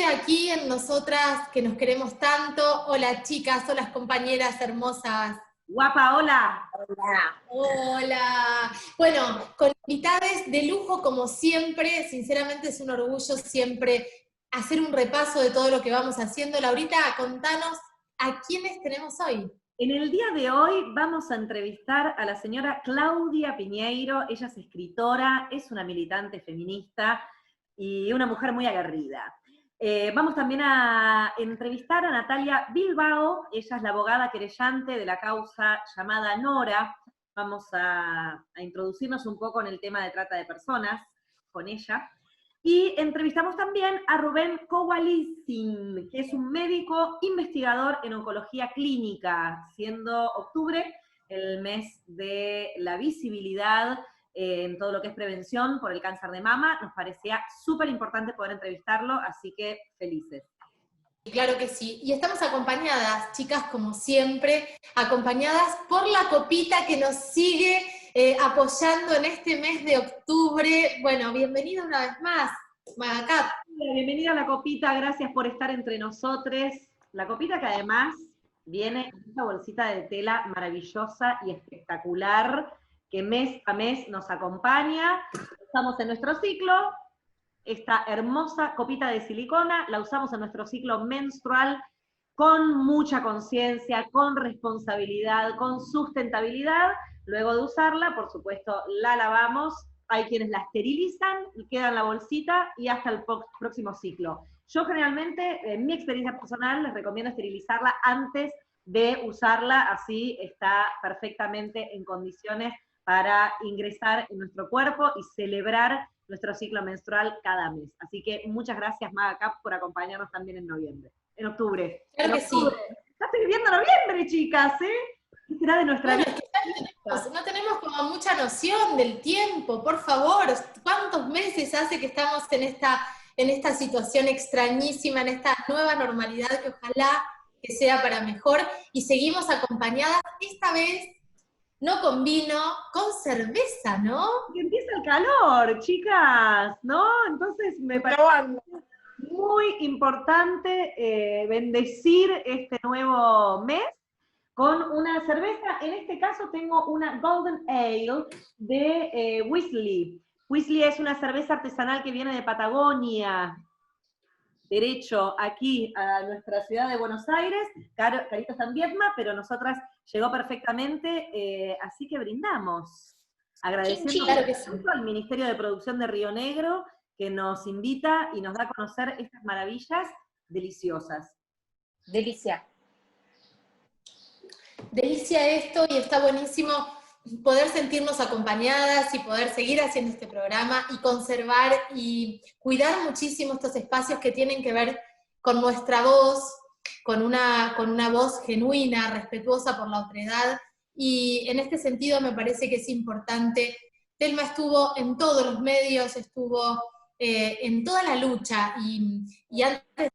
centrándose aquí en nosotras que nos queremos tanto. Hola chicas, hola compañeras hermosas. Guapa, hola. Hola. Hola. Bueno, con invitadas de lujo como siempre, sinceramente es un orgullo siempre hacer un repaso de todo lo que vamos haciendo. Laurita, contanos a quiénes tenemos hoy. En el día de hoy vamos a entrevistar a la señora Claudia Piñeiro. Ella es escritora, es una militante feminista y una mujer muy aguerrida. Vamos también a entrevistar a Natalia Bilbao. Ella es la abogada querellante de la causa llamada Nora. Vamos a introducirnos un poco en el tema de trata de personas con ella. Y entrevistamos también a Rubén Kowalczyk, que es un médico investigador en oncología clínica, siendo octubre el mes de la visibilidad en todo lo que es prevención por el cáncer de mama. Nos parecía súper importante poder entrevistarlo, así que felices. Claro que sí, y estamos acompañadas, chicas, como siempre, acompañadas por la copita que nos sigue apoyando en este mes de octubre. Bueno, bienvenida una vez más, Magacap. Bienvenida a la copita, gracias por estar entre nosotros. La copita que además viene en esta bolsita de tela maravillosa y espectacular, que mes a mes nos acompaña. Estamos en nuestro ciclo. Esta hermosa copita de silicona la usamos en nuestro ciclo menstrual con mucha conciencia, con responsabilidad, con sustentabilidad. Luego de usarla, por supuesto, la lavamos. Hay quienes la esterilizan, queda en la bolsita y hasta el próximo ciclo. Yo generalmente, en mi experiencia personal, les recomiendo esterilizarla antes de usarla, así está perfectamente en condiciones para ingresar en nuestro cuerpo y celebrar nuestro ciclo menstrual cada mes. Así que muchas gracias, Magacap, por acompañarnos también en octubre. Claro que sí. Ya estoy viviendo noviembre, chicas, ¿eh? ¿Qué será de nuestra vida? No tenemos como mucha noción del tiempo, por favor. ¿Cuántos meses hace que estamos en esta situación extrañísima, en esta nueva normalidad que ojalá que sea para mejor? Y seguimos acompañadas, esta vez no con vino, con cerveza, ¿no? Que empieza el calor, chicas, ¿no? Entonces me parece muy importante bendecir este nuevo mes con una cerveza. En este caso tengo una Golden Ale de Wisley. Wisley es una cerveza artesanal que viene de Patagonia, derecho aquí a nuestra ciudad de Buenos Aires. Carito está en Viedma, pero nosotras llegó perfectamente, así que brindamos. Agradeciendo Claro que sí. al Ministerio de Producción de Río Negro, que nos invita y nos da a conocer estas maravillas deliciosas. Delicia. Delicia esto, y está buenísimo poder sentirnos acompañadas y poder seguir haciendo este programa y conservar y cuidar muchísimo estos espacios que tienen que ver con nuestra voz, con una voz genuina, respetuosa por la otredad, y en este sentido me parece que es importante. Telma estuvo en todos los medios, estuvo en toda la lucha, y antes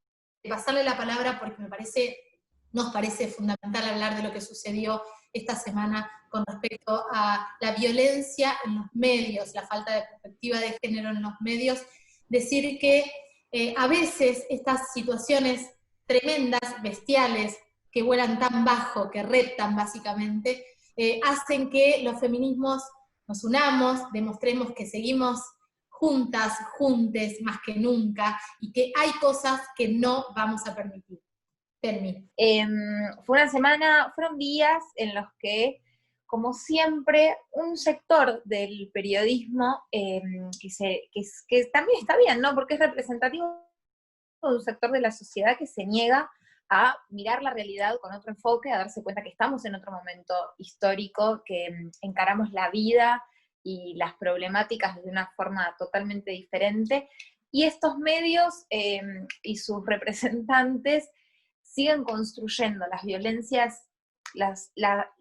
de pasarle la palabra, porque nos parece fundamental hablar de lo que sucedió esta semana con respecto a la violencia en los medios, la falta de perspectiva de género en los medios, decir que a veces estas situaciones tremendas, bestiales, que vuelan tan bajo, que reptan básicamente, hacen que los feminismos nos unamos, demostremos que seguimos juntas, juntes, más que nunca, y que hay cosas que no vamos a permitir. Fue una semana, fueron días en los que, como siempre, un sector del periodismo que también está bien, ¿no? Porque es representativo de un sector de la sociedad que se niega a mirar la realidad con otro enfoque, a darse cuenta que estamos en otro momento histórico, que encaramos la vida y las problemáticas de una forma totalmente diferente, y estos medios y sus representantes siguen construyendo las violencias, la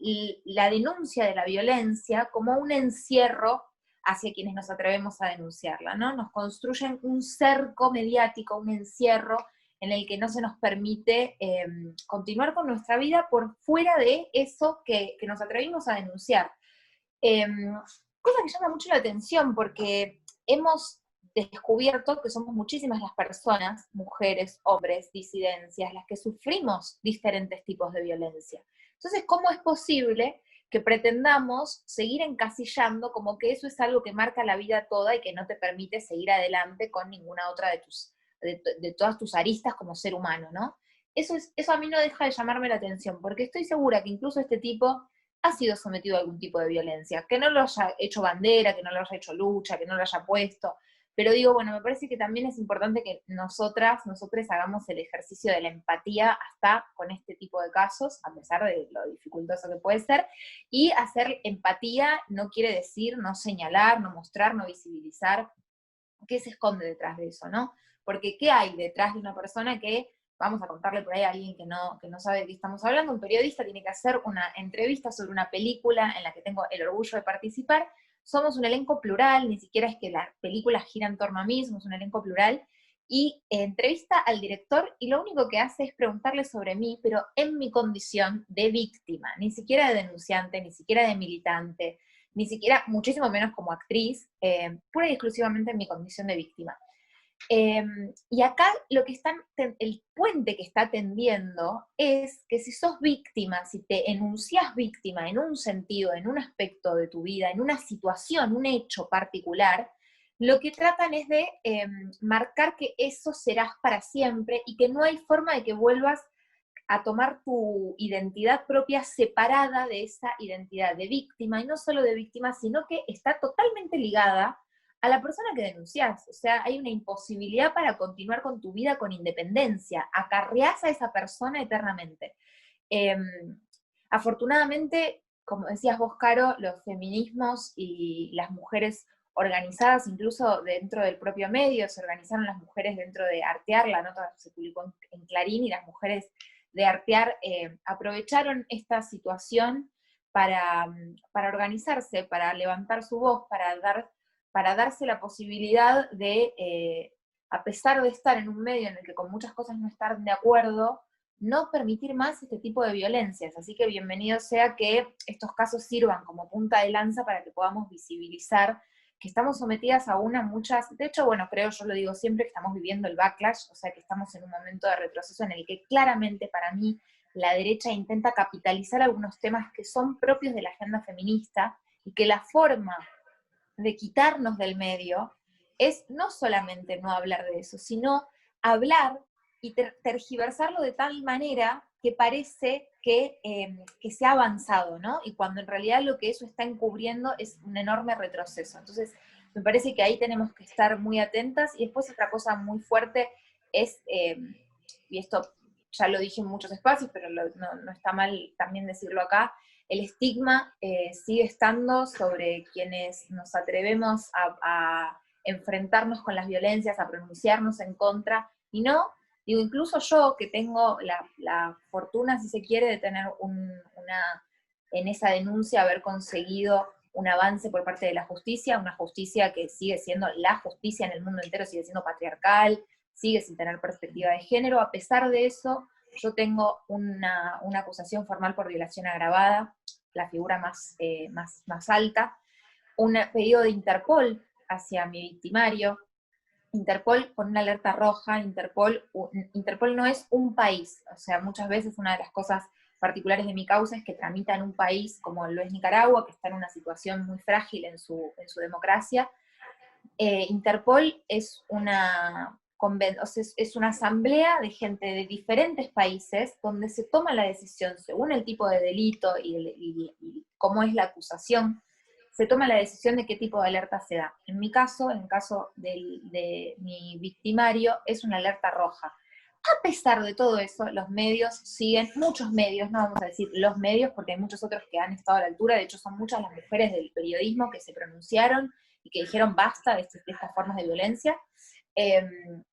denuncia de la violencia como un encierro hacia quienes nos atrevemos a denunciarla, ¿no? Nos construyen un cerco mediático, un encierro en el que no se nos permite continuar con nuestra vida por fuera de eso que nos atrevimos a denunciar. Cosa que llama mucho la atención, porque hemos descubierto que somos muchísimas las personas, mujeres, hombres, disidencias, las que sufrimos diferentes tipos de violencia. Entonces, ¿cómo es posible que pretendamos seguir encasillando como que eso es algo que marca la vida toda y que no te permite seguir adelante con ninguna otra de todas tus aristas como ser humano, ¿no? Eso a mí no deja de llamarme la atención, porque estoy segura que incluso este tipo ha sido sometido a algún tipo de violencia, que no lo haya hecho bandera, que no lo haya hecho lucha, que no lo haya puesto, pero digo, bueno, me parece que también es importante que nosotros hagamos el ejercicio de la empatía hasta con este tipo de casos, a pesar de lo dificultoso que puede ser, y hacer empatía no quiere decir no señalar, no mostrar, no visibilizar qué se esconde detrás de eso, ¿no? Porque ¿qué hay detrás de una persona que, vamos a contarle por ahí a alguien que no sabe de qué estamos hablando, un periodista tiene que hacer una entrevista sobre una película en la que tengo el orgullo de participar? Somos un elenco plural, ni siquiera es que la película gira en torno a mí, somos un elenco plural, y entrevista al director y lo único que hace es preguntarle sobre mí, pero en mi condición de víctima, ni siquiera de denunciante, ni siquiera de militante, ni siquiera, muchísimo menos como actriz, pura y exclusivamente en mi condición de víctima. Y acá lo que el puente que está tendiendo es que si sos víctima, si te enuncias víctima en un sentido, en un aspecto de tu vida, en una situación, un hecho particular, lo que tratan es de marcar que eso serás para siempre y que no hay forma de que vuelvas a tomar tu identidad propia separada de esa identidad de víctima, y no solo de víctima, sino que está totalmente ligada a la persona que denunciás. O sea, hay una imposibilidad para continuar con tu vida con independencia, acarreás a esa persona eternamente. Eh, Afortunadamente, como decías vos, Caro, los feminismos y las mujeres organizadas, incluso dentro del propio medio, se organizaron las mujeres dentro de Artear, la nota se publicó en Clarín, y las mujeres de Artear aprovecharon esta situación para organizarse, para levantar su voz, para darse la posibilidad de, a pesar de estar en un medio en el que con muchas cosas no están de acuerdo, no permitir más este tipo de violencias. Así que bienvenido sea que estos casos sirvan como punta de lanza para que podamos visibilizar que estamos sometidas a muchas, de hecho, bueno, creo, yo lo digo siempre, que estamos viviendo el backlash, o sea que estamos en un momento de retroceso en el que claramente para mí la derecha intenta capitalizar algunos temas que son propios de la agenda feminista, y que la forma de quitarnos del medio es no solamente no hablar de eso, sino hablar y tergiversarlo de tal manera que parece que se ha avanzado, ¿no? Y cuando en realidad lo que eso está encubriendo es un enorme retroceso. Entonces, me parece que ahí tenemos que estar muy atentas. Y después otra cosa muy fuerte es, y esto ya lo dije en muchos espacios, pero no está mal también decirlo acá, el estigma sigue estando sobre quienes nos atrevemos a enfrentarnos con las violencias, a pronunciarnos en contra, y no, digo, incluso yo que tengo la fortuna, si se quiere, de tener en esa denuncia haber conseguido un avance por parte de la justicia, una justicia que sigue siendo la justicia en el mundo entero, sigue siendo patriarcal, sigue sin tener perspectiva de género. A pesar de eso, yo tengo una acusación formal por violación agravada, la figura más alta, un pedido de Interpol hacia mi victimario, Interpol con una alerta roja. Interpol no es un país, o sea, muchas veces una de las cosas particulares de mi causa es que tramita en un país como lo es Nicaragua, que está en una situación muy frágil en su democracia. Interpol es es una asamblea de gente de diferentes países donde se toma la decisión, según el tipo de delito y cómo es la acusación, se toma la decisión de qué tipo de alerta se da. En mi caso, en el caso de mi victimario, es una alerta roja. A pesar de todo eso, los medios siguen, muchos medios, no vamos a decir los medios, porque hay muchos otros que han estado a la altura, de hecho son muchas las mujeres del periodismo que se pronunciaron y que dijeron basta de estas formas de violencia.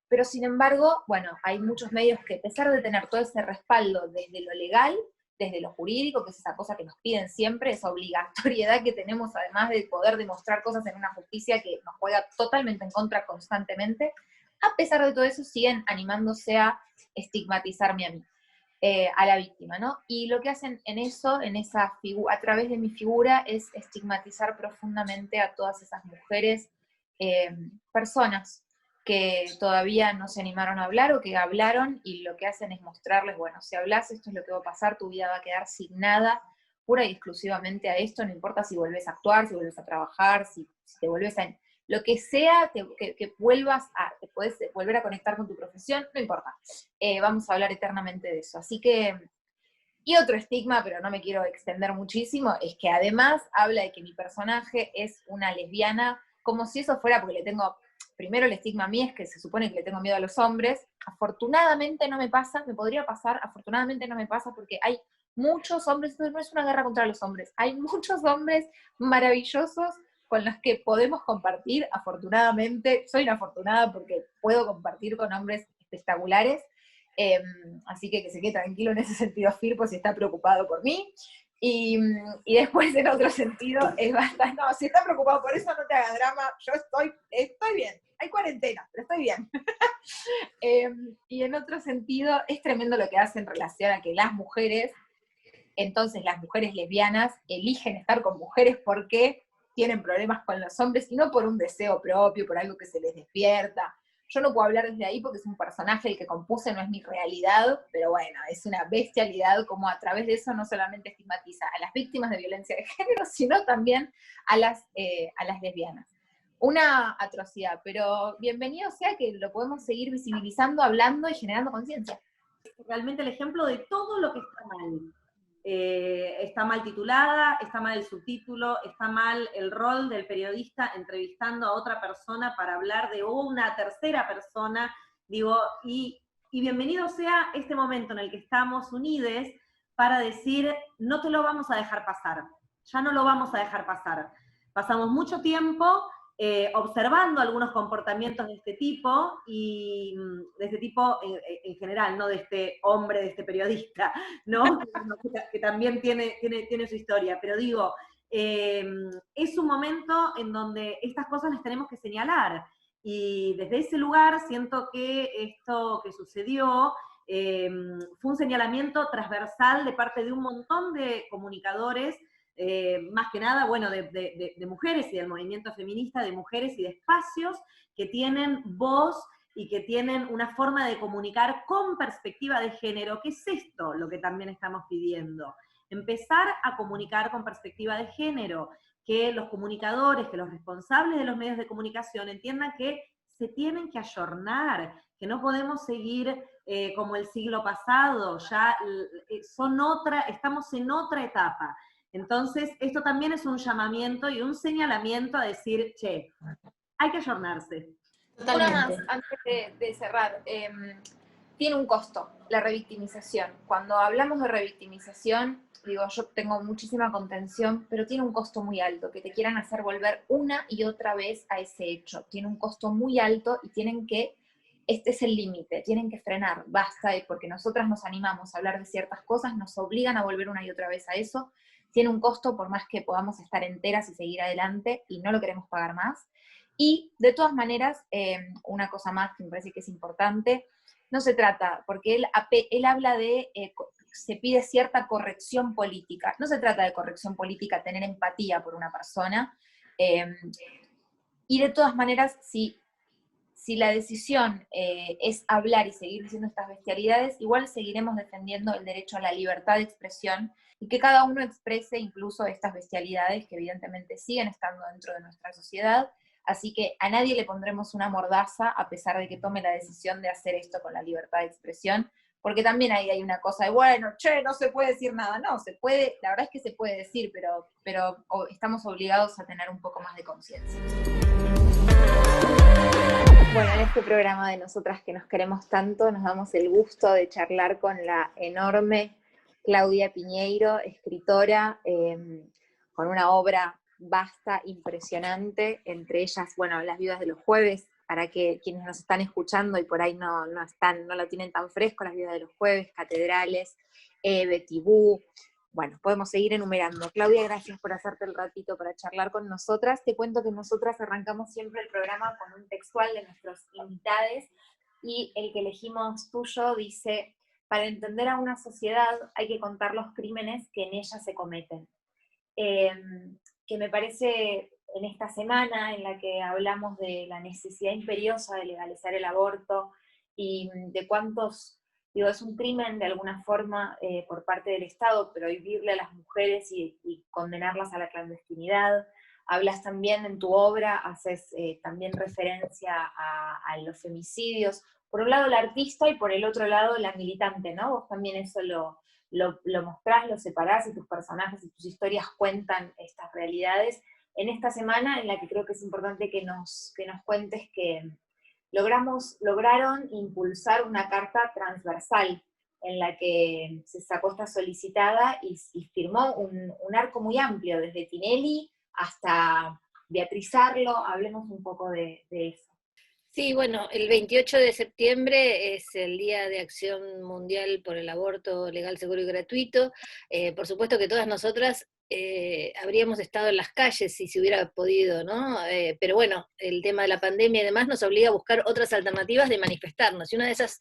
Pero sin embargo, bueno, hay muchos medios que, a pesar de tener todo ese respaldo desde lo legal, desde lo jurídico, que es esa cosa que nos piden siempre, esa obligatoriedad que tenemos además de poder demostrar cosas en una justicia que nos juega totalmente en contra constantemente, a pesar de todo eso siguen animándose a estigmatizarme a mí, a la víctima, ¿no? Y lo que hacen en eso, a través de mi figura, es estigmatizar profundamente a todas esas mujeres personas que todavía no se animaron a hablar o que hablaron y lo que hacen es mostrarles, bueno, si hablas esto es lo que va a pasar, tu vida va a quedar asignada pura y exclusivamente a esto, no importa si vuelves a actuar, si vuelves a trabajar, si te vuelves a... Lo que sea, que vuelvas a, te puedes volver a conectar con tu profesión, no importa. Vamos a hablar eternamente de eso. Así que, y otro estigma, pero no me quiero extender muchísimo, es que además habla de que mi personaje es una lesbiana, como si eso fuera porque le tengo, primero el estigma a mí es que se supone que le tengo miedo a los hombres. Afortunadamente no me pasa, me podría pasar, afortunadamente no me pasa porque hay muchos hombres, esto no es una guerra contra los hombres, hay muchos hombres maravillosos con los que podemos compartir, afortunadamente, soy una afortunada porque puedo compartir con hombres espectaculares, así que se quede tranquilo en ese sentido, Firpo, si está preocupado por mí, y después en otro sentido, es bastante, no, si está preocupado por eso no te hagas drama, yo estoy bien, hay cuarentena, pero estoy bien. Y en otro sentido, es tremendo lo que hace en relación a que las mujeres, entonces las mujeres lesbianas eligen estar con mujeres porque tienen problemas con los hombres y no por un deseo propio, por algo que se les despierta. Yo no puedo hablar desde ahí porque es un personaje el que compuse, no es mi realidad, pero bueno, es una bestialidad como a través de eso no solamente estigmatiza a las víctimas de violencia de género, sino también a las lesbianas. Una atrocidad, pero bienvenido sea que lo podemos seguir visibilizando, hablando y generando conciencia. Realmente el ejemplo de todo lo que está mal. Está mal titulada, está mal el subtítulo, está mal el rol del periodista entrevistando a otra persona para hablar de una tercera persona, digo, y bienvenido sea este momento en el que estamos unides para decir, no te lo vamos a dejar pasar, ya no lo vamos a dejar pasar. Pasamos mucho tiempo observando algunos comportamientos de este tipo, y de este tipo en general, no de este hombre, de este periodista, ¿no? que también tiene su historia, pero digo, es un momento en donde estas cosas las tenemos que señalar, y desde ese lugar siento que esto que sucedió fue un señalamiento transversal de parte de un montón de comunicadores, más que nada, bueno, de mujeres y del movimiento feminista, de mujeres y de espacios que tienen voz y que tienen una forma de comunicar con perspectiva de género, que es esto lo que también estamos pidiendo. Empezar a comunicar con perspectiva de género, que los comunicadores, que los responsables de los medios de comunicación entiendan que se tienen que ayornar, que no podemos seguir como el siglo pasado, ya estamos en otra etapa. Entonces, esto también es un llamamiento y un señalamiento a decir, che, hay que ayornarse. Totalmente. Una más, antes de cerrar. Tiene un costo, la revictimización. Cuando hablamos de revictimización, digo, yo tengo muchísima contención, pero tiene un costo muy alto, que te quieran hacer volver una y otra vez a ese hecho. Tiene un costo muy alto y este es el límite, tienen que frenar, basta, porque nosotras nos animamos a hablar de ciertas cosas, nos obligan a volver una y otra vez a eso. Tiene un costo por más que podamos estar enteras y seguir adelante, y no lo queremos pagar más. Y de todas maneras, una cosa más que me parece que es importante, no se trata, porque él habla de, se pide cierta corrección política, no se trata de corrección política, tener empatía por una persona, y de todas maneras, si la decisión es hablar y seguir diciendo estas bestialidades, igual seguiremos defendiendo el derecho a la libertad de expresión, y que cada uno exprese incluso estas bestialidades que evidentemente siguen estando dentro de nuestra sociedad. Así que a nadie le pondremos una mordaza a pesar de que tome la decisión de hacer esto con la libertad de expresión, porque también ahí hay una cosa de, bueno, che, no se puede decir nada. No, se puede, la verdad es que se puede decir, pero estamos obligados a tener un poco más de conciencia. Bueno, en este programa de Nosotras que nos queremos tanto, nos damos el gusto de charlar con la enorme Claudia Piñeiro, escritora, con una obra vasta, impresionante, entre ellas, bueno, Las Viudas de los Jueves, para que quienes nos están escuchando y por ahí no lo tienen tan fresco, Las Viudas de los Jueves, Catedrales, Betty Boo. Bueno, podemos seguir enumerando. Claudia, gracias por hacerte el ratito para charlar con nosotras. Te cuento que nosotras arrancamos siempre el programa con un textual de nuestros invitados, y el que elegimos tuyo dice: para entender a una sociedad hay que contar los crímenes que en ella se cometen. Que me parece en esta semana en la que hablamos de la necesidad imperiosa de legalizar el aborto y de cuántos, digo, es un crimen de alguna forma por parte del Estado prohibirle a las mujeres y condenarlas a la clandestinidad. Hablas también en tu obra, haces también referencia a los femicidios, por un lado la artista y por el otro lado la militante, ¿no? Vos también eso lo mostrás, lo separás, y tus personajes y tus historias cuentan estas realidades, en esta semana en la que creo que es importante que nos cuentes que lograron impulsar una carta transversal en la que se sacó esta solicitada y firmó un arco muy amplio, desde Tinelli hasta Beatriz Arlo. Hablemos un poco de eso. Sí, bueno, el 28 de septiembre es el Día de Acción Mundial por el Aborto Legal, Seguro y Gratuito. Por supuesto que todas nosotras habríamos estado en las calles si se hubiera podido, ¿no? Pero bueno, el tema de la pandemia y demás nos obliga a buscar otras alternativas de manifestarnos. Y una de esas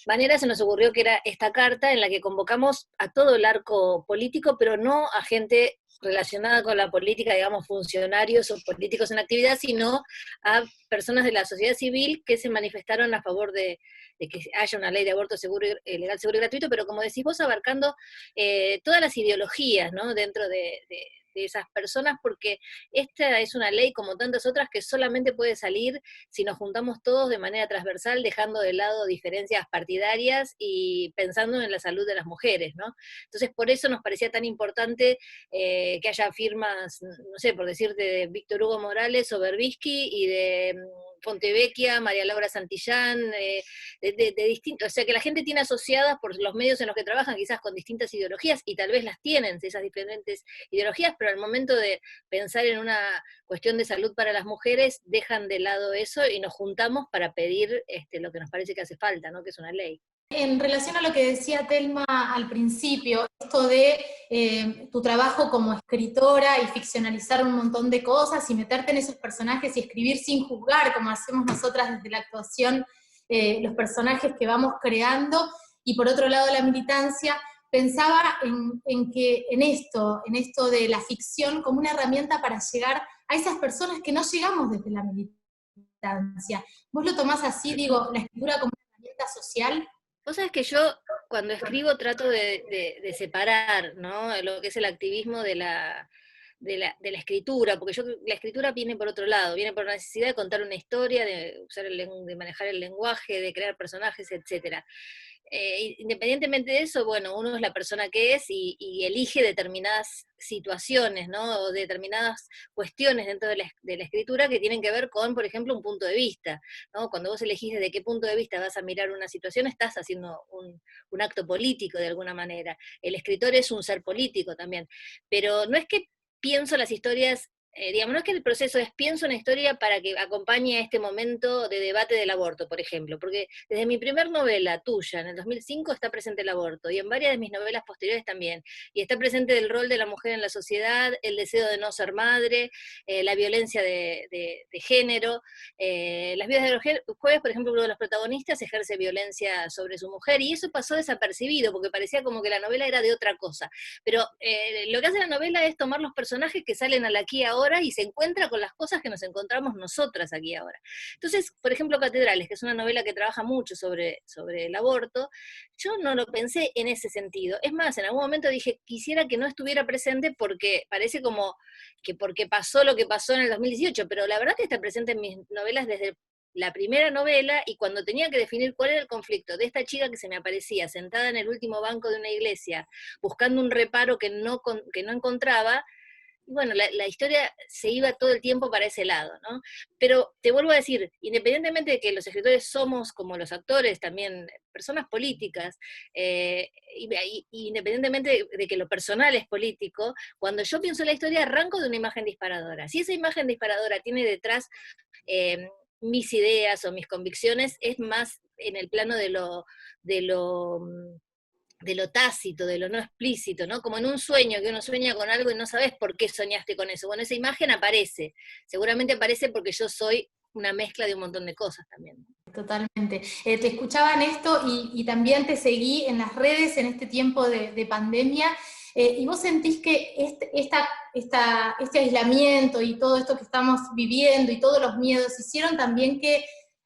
maneras se nos ocurrió que era esta carta en la que convocamos a todo el arco político, pero no a gente relacionada con la política, digamos, funcionarios o políticos en actividad, sino a personas de la sociedad civil que se manifestaron a favor de que haya una ley de aborto seguro, legal, seguro y gratuito, pero como decís vos, abarcando todas las ideologías, ¿no?, dentro de esas personas, porque esta es una ley como tantas otras que solamente puede salir si nos juntamos todos de manera transversal, dejando de lado diferencias partidarias y pensando en la salud de las mujeres, ¿no? Entonces, por eso nos parecía tan importante que haya firmas, no sé, por decirte, de Víctor Hugo Morales o Berbisky, y de Fontevecchia, María Laura Santillán, de distintos, o sea, que la gente tiene asociadas por los medios en los que trabajan, quizás con distintas ideologías, y tal vez las tienen, esas diferentes ideologías, pero al momento de pensar en una cuestión de salud para las mujeres, dejan de lado eso y nos juntamos para pedir lo que nos parece que hace falta, ¿no?, que es una ley. En relación a lo que decía Telma al principio, esto de tu trabajo como escritora y ficcionalizar un montón de cosas y meterte en esos personajes y escribir sin juzgar, como hacemos nosotras desde la actuación, los personajes que vamos creando, y por otro lado la militancia, pensaba en esto de la ficción como una herramienta para llegar a esas personas que no llegamos desde la militancia. ¿Vos lo tomás así, digo, la escritura como una herramienta social? Vos sabés que yo, cuando escribo, trato de separar, ¿no?, lo que es el activismo de la escritura, porque la escritura viene por otro lado, viene por la necesidad de contar una historia, de de manejar el lenguaje, de crear personajes, etcétera. Independientemente de eso, bueno, uno es la persona que es y elige determinadas situaciones, ¿no?, o determinadas cuestiones dentro de la escritura que tienen que ver con, por ejemplo, un punto de vista, ¿no? Cuando vos elegís desde qué punto de vista vas a mirar una situación, estás haciendo un acto político de alguna manera. El escritor es un ser político también, pero no es que pienso las historias, digamos, no es que el proceso es pienso una historia para que acompañe a este momento de debate del aborto, por ejemplo, porque desde mi primer novela, Tuya, en el 2005, está presente el aborto, y en varias de mis novelas posteriores también, y está presente el rol de la mujer en la sociedad, el deseo de no ser madre, la violencia de género. Las vidas de los jueves, por ejemplo, uno de los protagonistas ejerce violencia sobre su mujer, y eso pasó desapercibido, porque parecía como que la novela era de otra cosa, pero lo que hace la novela es tomar los personajes que salen al aquí y ahora y se encuentra con las cosas que nos encontramos nosotras aquí ahora. Entonces, por ejemplo, Catedrales, que es una novela que trabaja mucho sobre el aborto, yo no lo pensé en ese sentido. Es más, en algún momento dije, quisiera que no estuviera presente porque parece como que porque pasó lo que pasó en el 2018, pero la verdad que está presente en mis novelas desde la primera novela, y cuando tenía que definir cuál era el conflicto de esta chica que se me aparecía sentada en el último banco de una iglesia, buscando un reparo que no encontraba, bueno, la historia se iba todo el tiempo para ese lado, ¿no? Pero te vuelvo a decir, independientemente de que los escritores somos, como los actores, también personas políticas, independientemente de que lo personal es político, cuando yo pienso en la historia arranco de una imagen disparadora. Si esa imagen disparadora tiene detrás mis ideas o mis convicciones, es más en el plano de lo tácito, de lo no explícito, ¿no? Como en un sueño, que uno sueña con algo y no sabes por qué soñaste con eso. Bueno, esa imagen aparece, seguramente aparece porque yo soy una mezcla de un montón de cosas también. Totalmente. Te escuchaba en esto y también te seguí en las redes en este tiempo de pandemia, y vos sentís que este aislamiento y todo esto que estamos viviendo y todos los miedos hicieron también que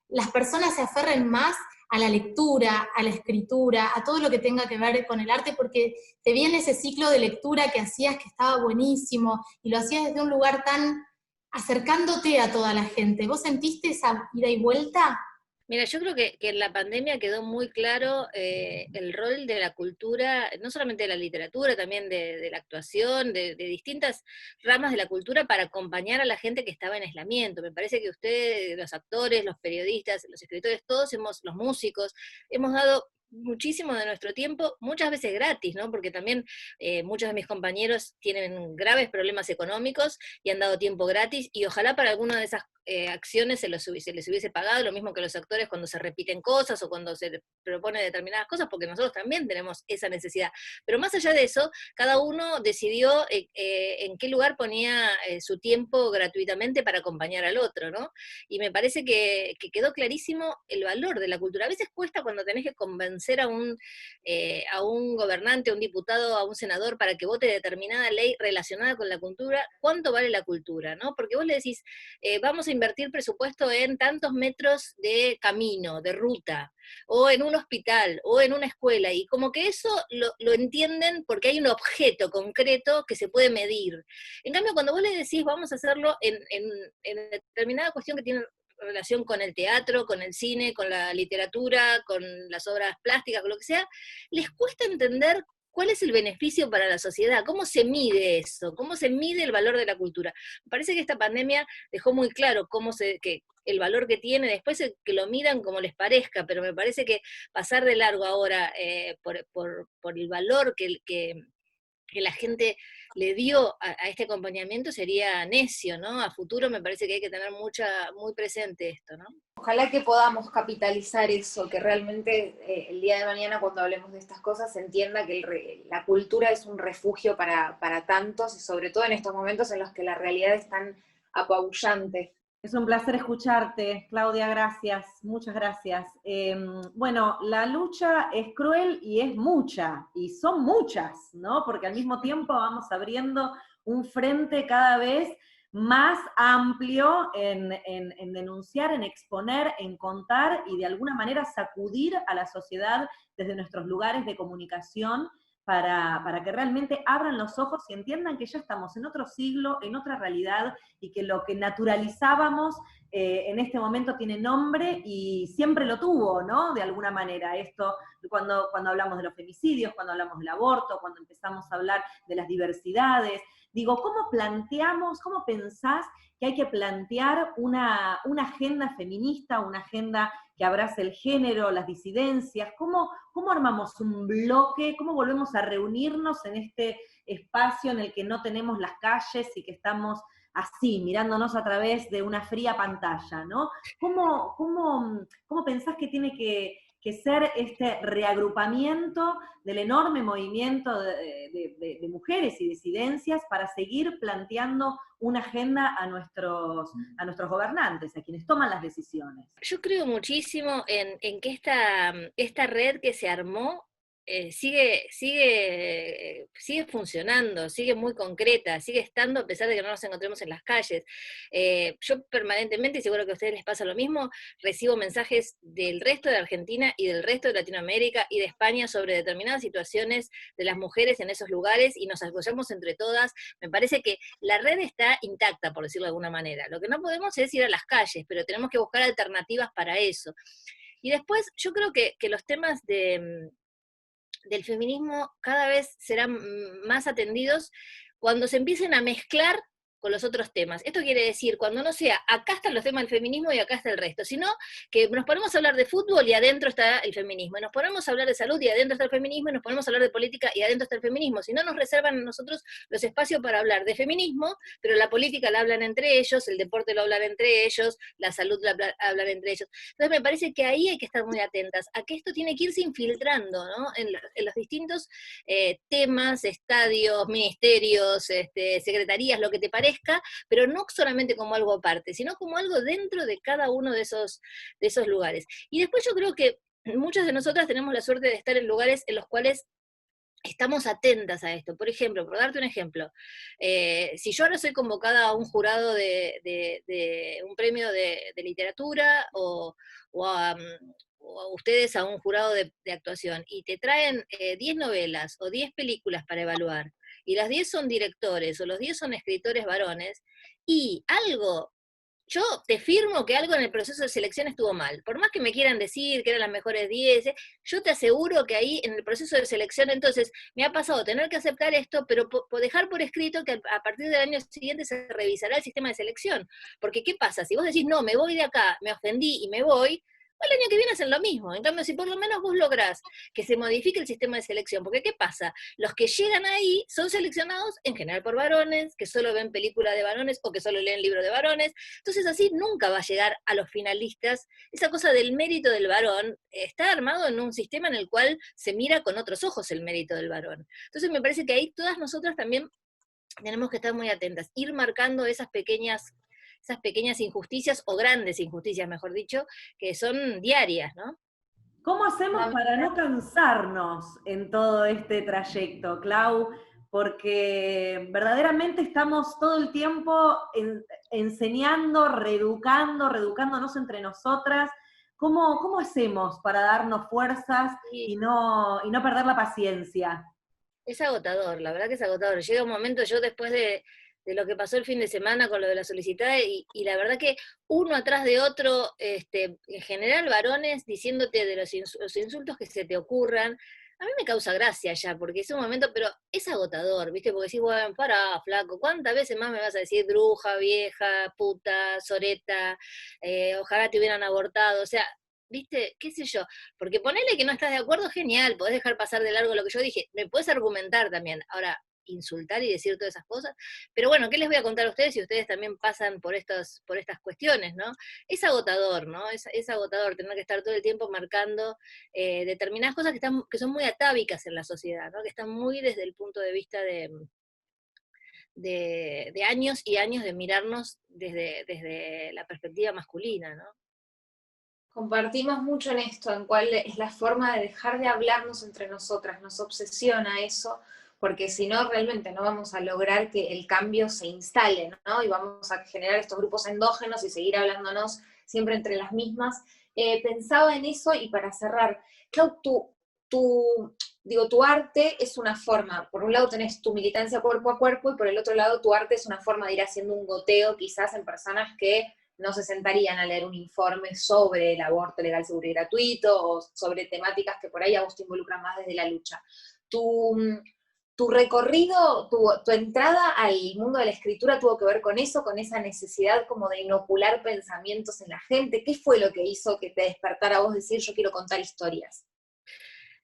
las personas se aferren más a la lectura, a la escritura, a todo lo que tenga que ver con el arte, porque te viene ese ciclo de lectura que hacías que estaba buenísimo, y lo hacías desde un lugar tan acercándote a toda la gente. ¿Vos sentiste esa ida y vuelta? Mira, yo creo que en la pandemia quedó muy claro el rol de la cultura, no solamente de la literatura, también de la actuación, de distintas ramas de la cultura para acompañar a la gente que estaba en aislamiento. Me parece que ustedes, los actores, los periodistas, los escritores, todos los músicos, hemos dado muchísimo de nuestro tiempo, muchas veces gratis, ¿no? Porque también muchos de mis compañeros tienen graves problemas económicos y han dado tiempo gratis, y ojalá para alguna de esas acciones se les hubiese pagado, lo mismo que los actores cuando se repiten cosas o cuando se propone determinadas cosas, porque nosotros también tenemos esa necesidad. Pero más allá de eso, cada uno decidió en qué lugar ponía su tiempo gratuitamente para acompañar al otro, ¿no? Y me parece que quedó clarísimo el valor de la cultura. A veces cuesta cuando tenés que convencer a un gobernante, a un diputado, a un senador para que vote determinada ley relacionada con la cultura, cuánto vale la cultura, ¿no? Porque vos le decís, vamos a invertir presupuesto en tantos metros de camino, de ruta, o en un hospital, o en una escuela, y como que eso lo entienden porque hay un objeto concreto que se puede medir. En cambio, cuando vos le decís, vamos a hacerlo en determinada cuestión que tiene relación con el teatro, con el cine, con la literatura, con las obras plásticas, con lo que sea, les cuesta entender cuál es el beneficio para la sociedad, cómo se mide eso, cómo se mide el valor de la cultura. Me parece que esta pandemia dejó muy claro que el valor que tiene, después que lo midan como les parezca, pero me parece que pasar de largo ahora por el valor que la gente le dio a este acompañamiento sería necio, ¿no? A futuro me parece que hay que tener muy presente esto, ¿no? Ojalá que podamos capitalizar eso, que realmente el día de mañana cuando hablemos de estas cosas se entienda que la cultura es un refugio para tantos, y sobre todo en estos momentos en los que la realidad es tan apabullante. Es un placer escucharte, Claudia, gracias, muchas gracias. Bueno, la lucha es cruel y es mucha, y son muchas, ¿no? Porque al mismo tiempo vamos abriendo un frente cada vez más amplio en denunciar, en exponer, en contar y de alguna manera sacudir a la sociedad desde nuestros lugares de comunicación para que realmente abran los ojos y entiendan que ya estamos en otro siglo, en otra realidad, y que lo que naturalizábamos en este momento tiene nombre y siempre lo tuvo, ¿no? De alguna manera. Esto, cuando hablamos de los femicidios, cuando hablamos del aborto, cuando empezamos a hablar de las diversidades. Digo, ¿cómo pensás que hay que plantear una agenda feminista, una agenda que abrace el género, las disidencias? ¿Cómo armamos un bloque? ¿Cómo volvemos a reunirnos en este espacio en el que no tenemos las calles y que estamos así, mirándonos a través de una fría pantalla, ¿no? ¿Cómo pensás que tiene que ser este reagrupamiento del enorme movimiento de mujeres y disidencias para seguir planteando una agenda a nuestros gobernantes, a quienes toman las decisiones? Yo creo muchísimo en que esta red que se armó sigue funcionando, sigue muy concreta, sigue estando a pesar de que no nos encontremos en las calles. Yo permanentemente, y seguro que a ustedes les pasa lo mismo, recibo mensajes del resto de Argentina y del resto de Latinoamérica y de España sobre determinadas situaciones de las mujeres en esos lugares, y nos apoyamos entre todas. Me parece que la red está intacta, por decirlo de alguna manera. Lo que no podemos es ir a las calles, pero tenemos que buscar alternativas para eso. Y después, yo creo que los temas del feminismo cada vez serán más atendidos cuando se empiecen a mezclar con los otros temas. Esto quiere decir, cuando no sea, acá están los temas del feminismo y acá está el resto, sino que nos ponemos a hablar de fútbol y adentro está el feminismo, y nos ponemos a hablar de salud y adentro está el feminismo, y nos ponemos a hablar de política y adentro está el feminismo. Si no, nos reservan a nosotros los espacios para hablar de feminismo, pero la política la hablan entre ellos, el deporte lo hablan entre ellos, la salud la hablan entre ellos. Entonces me parece que ahí hay que estar muy atentas, a que esto tiene que irse infiltrando, ¿no? En los distintos temas, estadios, ministerios, secretarías, lo que te parezca, pero no solamente como algo aparte, sino como algo dentro de cada uno de esos lugares. Y después yo creo que muchas de nosotras tenemos la suerte de estar en lugares en los cuales estamos atentas a esto. Por ejemplo, por darte un ejemplo, si yo ahora soy convocada a un jurado de un premio de literatura o a ustedes a un jurado de actuación, y te traen 10 novelas o 10 películas para evaluar, y las 10 son directores o los 10 son escritores varones, y algo... Yo te firmo que algo en el proceso de selección estuvo mal. Por más que me quieran decir que eran las mejores 10, yo te aseguro que ahí en el proceso de selección, entonces, me ha pasado tener que aceptar esto, pero dejar por escrito que a partir del año siguiente se revisará el sistema de selección. Porque, ¿qué pasa? Si vos decís, no, me voy de acá, me ofendí y me voy, el año que viene hacen lo mismo. En cambio, si por lo menos vos lográs que se modifique el sistema de selección, porque ¿qué pasa? Los que llegan ahí son seleccionados en general por varones, que solo ven películas de varones o que solo leen libros de varones, entonces así nunca va a llegar a los finalistas. Esa cosa del mérito del varón está armado en un sistema en el cual se mira con otros ojos el mérito del varón. Entonces me parece que ahí todas nosotras también tenemos que estar muy atentas, ir marcando esas pequeñas injusticias, o grandes injusticias, mejor dicho, que son diarias, ¿no? ¿Cómo hacemos para no cansarnos en todo este trayecto, Clau? Porque verdaderamente estamos todo el tiempo enseñando, reeducándonos entre nosotras. ¿Cómo hacemos para darnos fuerzas y no perder la paciencia? Es agotador, la verdad que es agotador. Llega un momento, yo después de lo que pasó el fin de semana con lo de la solicitada, y la verdad que uno atrás de otro, en general varones, diciéndote de los insultos que se te ocurran, a mí me causa gracia ya, porque es un momento, pero es agotador, ¿viste? Porque decís, bueno, pará, flaco, ¿cuántas veces más me vas a decir bruja, vieja, puta, soreta, ojalá te hubieran abortado? O sea, ¿viste? ¿Qué sé yo? Porque ponele que no estás de acuerdo, genial, podés dejar pasar de largo lo que yo dije, me podés argumentar también. Ahora, insultar y decir todas esas cosas, pero bueno, ¿qué les voy a contar a ustedes si ustedes también pasan por estas cuestiones, ¿no? Es agotador, ¿no? Es agotador tener que estar todo el tiempo marcando determinadas cosas que son muy atávicas en la sociedad, ¿no? Que están muy desde el punto de vista de años y años de mirarnos desde la perspectiva masculina, ¿no? Compartimos mucho en esto, en cuál es la forma de dejar de hablarnos entre nosotras, nos obsesiona eso, porque si no, realmente no vamos a lograr que el cambio se instale, ¿no? Y vamos a generar estos grupos endógenos y seguir hablándonos siempre entre las mismas. Pensaba en eso, y para cerrar, Clau, tu arte es una forma, por un lado tenés tu militancia cuerpo a cuerpo, y por el otro lado tu arte es una forma de ir haciendo un goteo quizás en personas que no se sentarían a leer un informe sobre el aborto legal, seguro y gratuito, o sobre temáticas que por ahí a vos te involucran más desde la lucha. Tu recorrido, tu entrada al mundo de la escritura tuvo que ver con eso, con esa necesidad como de inocular pensamientos en la gente. ¿Qué fue lo que hizo que te despertara a vos decir, yo quiero contar historias?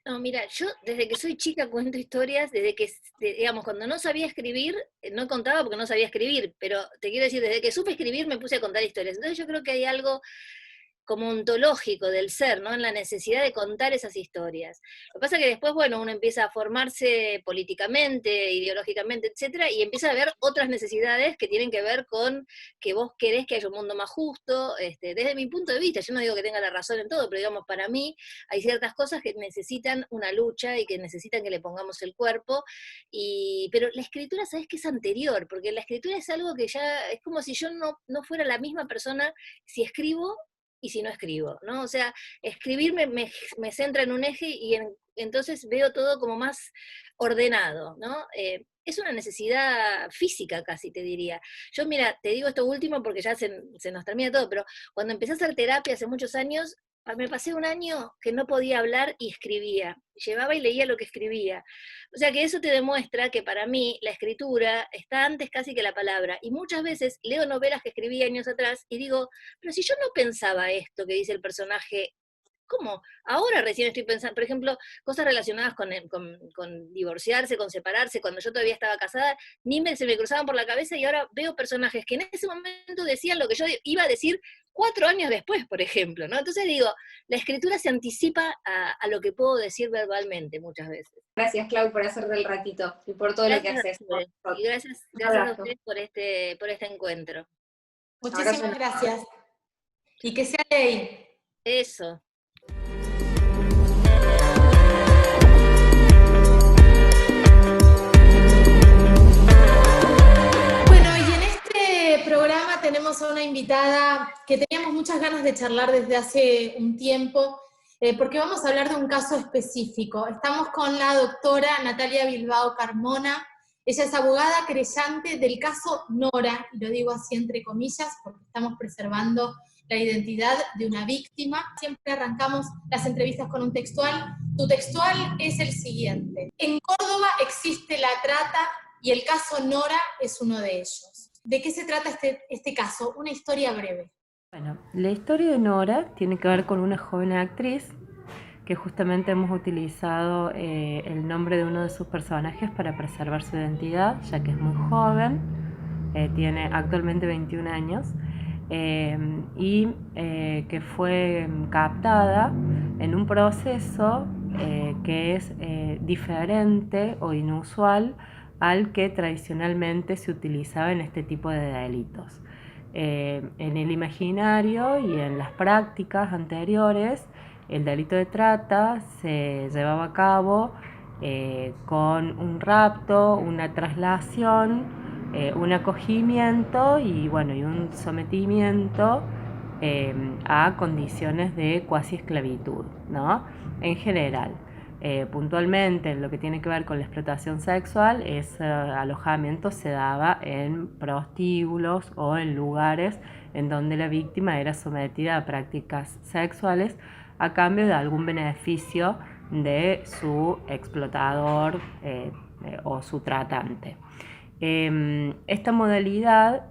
No, mira, yo desde que soy chica cuento historias, desde que, digamos, cuando no sabía escribir, no contaba porque no sabía escribir, pero te quiero decir, desde que supe escribir me puse a contar historias. Entonces yo creo que hay algo como ontológico del ser, ¿no? En la necesidad de contar esas historias. Lo que pasa es que después, bueno, uno empieza a formarse políticamente, ideológicamente, etcétera, y empieza a ver otras necesidades que tienen que ver con que vos querés que haya un mundo más justo, desde mi punto de vista. Yo no digo que tenga la razón en todo, pero digamos, para mí hay ciertas cosas que necesitan una lucha y que necesitan que le pongamos el cuerpo, pero la escritura, ¿sabés qué es anterior? Porque la escritura es algo que ya, es como si yo no fuera la misma persona si escribo y si no escribo, ¿no? O sea, escribir me centra en un eje y entonces veo todo como más ordenado, ¿no? Es una necesidad física casi, te diría. Yo, mira, te digo esto último porque ya se nos termina todo, pero cuando empecé a hacer terapia hace muchos años, me pasé un año que no podía hablar y escribía. Llevaba y leía lo que escribía. O sea que eso te demuestra que para mí la escritura está antes casi que la palabra. Y muchas veces leo novelas que escribí años atrás y digo, pero si yo no pensaba esto que dice el personaje, ¿cómo? Ahora recién estoy pensando, por ejemplo, cosas relacionadas con divorciarse, con separarse, cuando yo todavía estaba casada, se me cruzaban por la cabeza, y ahora veo personajes que en ese momento decían lo que yo iba a decir 4 años después, por ejemplo, ¿no? Entonces digo, la escritura se anticipa a lo que puedo decir verbalmente muchas veces. Gracias, Clau, por hacer del ratito y por todo lo que haces. Y gracias a ustedes por este encuentro. Muchísimas gracias. Y que sea ley. Eso. a una invitada que teníamos muchas ganas de charlar desde hace un tiempo, porque vamos a hablar de un caso específico. Estamos con la doctora Natalia Bilbao Carmona. Ella es abogada querellante del caso Nora, y lo digo así entre comillas porque estamos preservando la identidad de una víctima. Siempre arrancamos las entrevistas con un textual. Tu textual es el siguiente: en Córdoba existe la trata y el caso Nora es uno de ellos. ¿De qué se trata este caso? Una historia breve. Bueno, la historia de Nora tiene que ver con una joven actriz que justamente hemos utilizado el nombre de uno de sus personajes para preservar su identidad, ya que es muy joven, tiene actualmente 21 años, y que fue captada en un proceso que es diferente o inusual al que tradicionalmente se utilizaba en este tipo de delitos. En el imaginario y en las prácticas anteriores, el delito de trata se llevaba a cabo con un rapto, una traslación, un acogimiento y un sometimiento a condiciones de cuasi esclavitud, ¿no? En general. Puntualmente, en lo que tiene que ver con la explotación sexual, ese alojamiento se daba en prostíbulos o en lugares en donde la víctima era sometida a prácticas sexuales a cambio de algún beneficio de su explotador o su tratante. Esta modalidad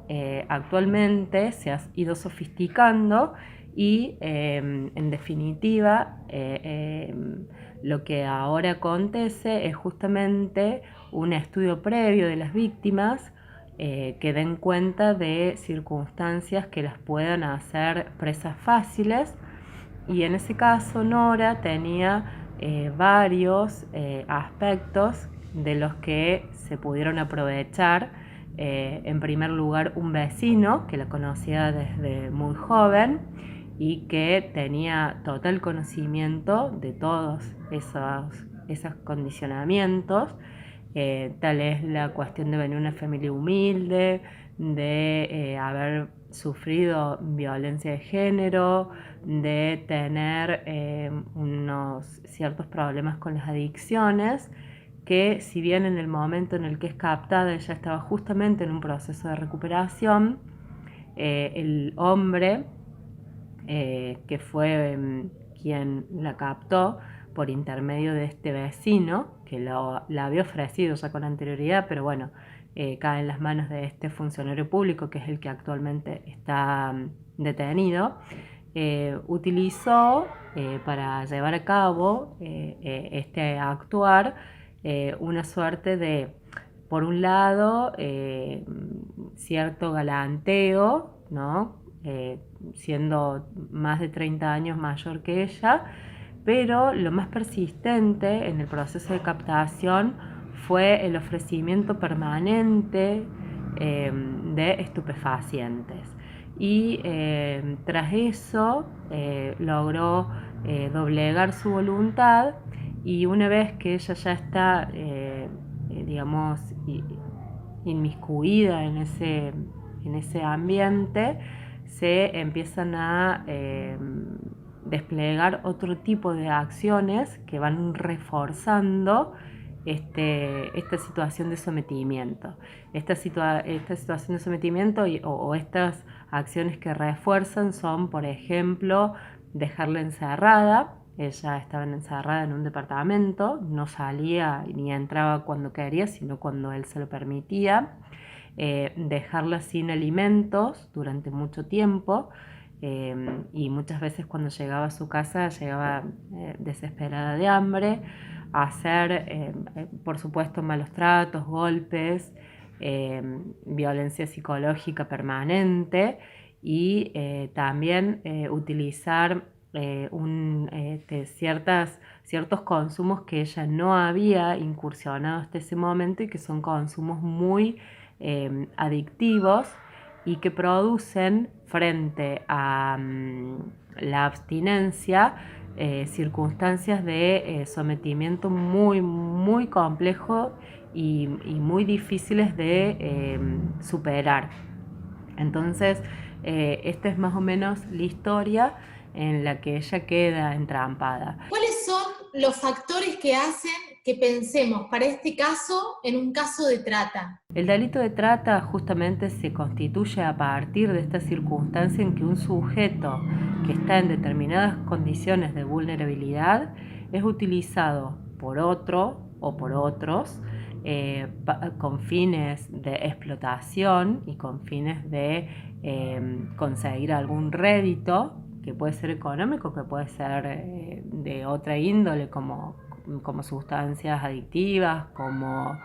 actualmente se ha ido sofisticando y en definitiva lo que ahora acontece es justamente un estudio previo de las víctimas que den cuenta de circunstancias que las puedan hacer presas fáciles, y en ese caso Nora tenía varios aspectos de los que se pudieron aprovechar. En primer lugar, un vecino que la conocía desde muy joven y que tenía total conocimiento de todos esos condicionamientos, tal es la cuestión de venir de una familia humilde, de haber sufrido violencia de género, de tener unos ciertos problemas con las adicciones, que si bien en el momento en el que es captada ella estaba justamente en un proceso de recuperación, el hombre que fue quien la captó por intermedio de este vecino, que la había ofrecido ya con anterioridad, pero cae en las manos de este funcionario público, que es el que actualmente está detenido, utilizó para llevar a cabo este actuar una suerte de, por un lado, cierto galanteo, ¿no? Siendo más de 30 años mayor que ella, pero lo más persistente en el proceso de captación fue el ofrecimiento permanente de estupefacientes. Y tras eso logró doblegar su voluntad, y una vez que ella ya está, inmiscuida en ese ambiente, se empiezan a desplegar otro tipo de acciones que van reforzando esta situación de sometimiento. Esta situación de sometimiento o estas acciones que refuerzan son, por ejemplo, dejarla encerrada. Ella estaba encerrada en un departamento, no salía ni entraba cuando quería, sino cuando él se lo permitía. Dejarla sin alimentos durante mucho tiempo, y muchas veces cuando llegaba a su casa llegaba desesperada de hambre, hacer por supuesto malos tratos, golpes, violencia psicológica permanente, y también utilizar ciertos consumos que ella no había incursionado hasta ese momento y que son consumos muy adictivos y que producen frente a la abstinencia circunstancias de sometimiento muy, muy complejo y muy difíciles de superar. Entonces, esta es más o menos la historia en la que ella queda entrampada. ¿Cuáles son los factores que hacen que pensemos para este caso en un caso de trata? El delito de trata justamente se constituye a partir de esta circunstancia en que un sujeto que está en determinadas condiciones de vulnerabilidad es utilizado por otro o por otros con fines de explotación y con fines de conseguir algún rédito, que puede ser económico, que puede ser de otra índole, como sustancias adictivas, como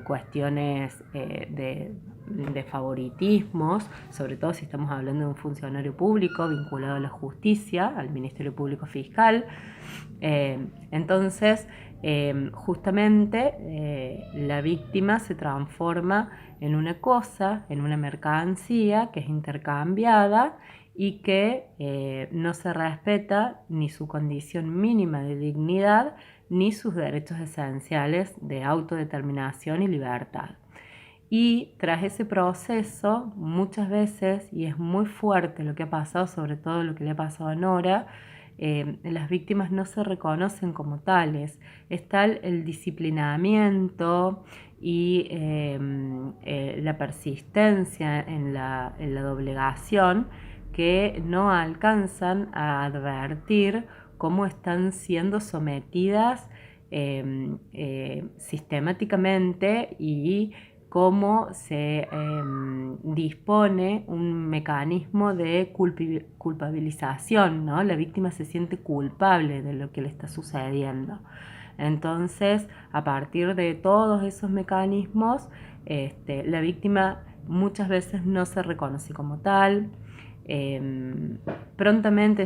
cuestiones de favoritismos, sobre todo si estamos hablando de un funcionario público vinculado a la justicia, al Ministerio Público Fiscal. Entonces, justamente la víctima se transforma en una cosa, en una mercancía que es intercambiada y que no se respeta ni su condición mínima de dignidad ni sus derechos esenciales de autodeterminación y libertad. Y tras ese proceso, muchas veces, y es muy fuerte lo que ha pasado, sobre todo lo que le ha pasado a Nora, las víctimas no se reconocen como tales. Es tal el disciplinamiento y la persistencia en la doblegación que no alcanzan a advertir cómo están siendo sometidas sistemáticamente y cómo se dispone un mecanismo de culpabilización, ¿no? La víctima se siente culpable de lo que le está sucediendo. Entonces, a partir de todos esos mecanismos, la víctima muchas veces no se reconoce como tal. Prontamente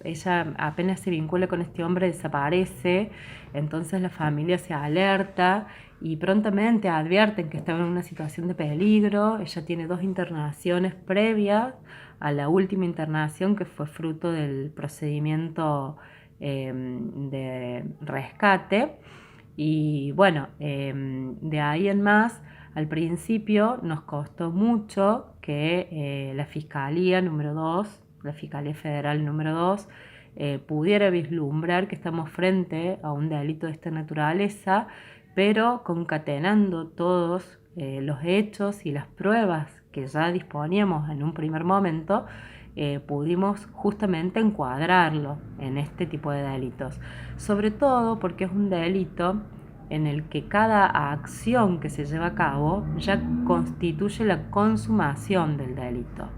ella apenas se vincula con este hombre desaparece, entonces la familia se alerta y prontamente advierten que estaba en una situación de peligro. Ella tiene 2 internaciones previas a la última internación, que fue fruto del procedimiento de rescate, y bueno, de ahí en más, al principio nos costó mucho que la Fiscalía número 2, la Fiscalía Federal número 2, pudiera vislumbrar que estamos frente a un delito de esta naturaleza, pero concatenando todos los hechos y las pruebas que ya disponíamos en un primer momento, pudimos justamente encuadrarlo en este tipo de delitos. Sobre todo porque es un delito en el que cada acción que se lleva a cabo ya constituye la consumación del delito.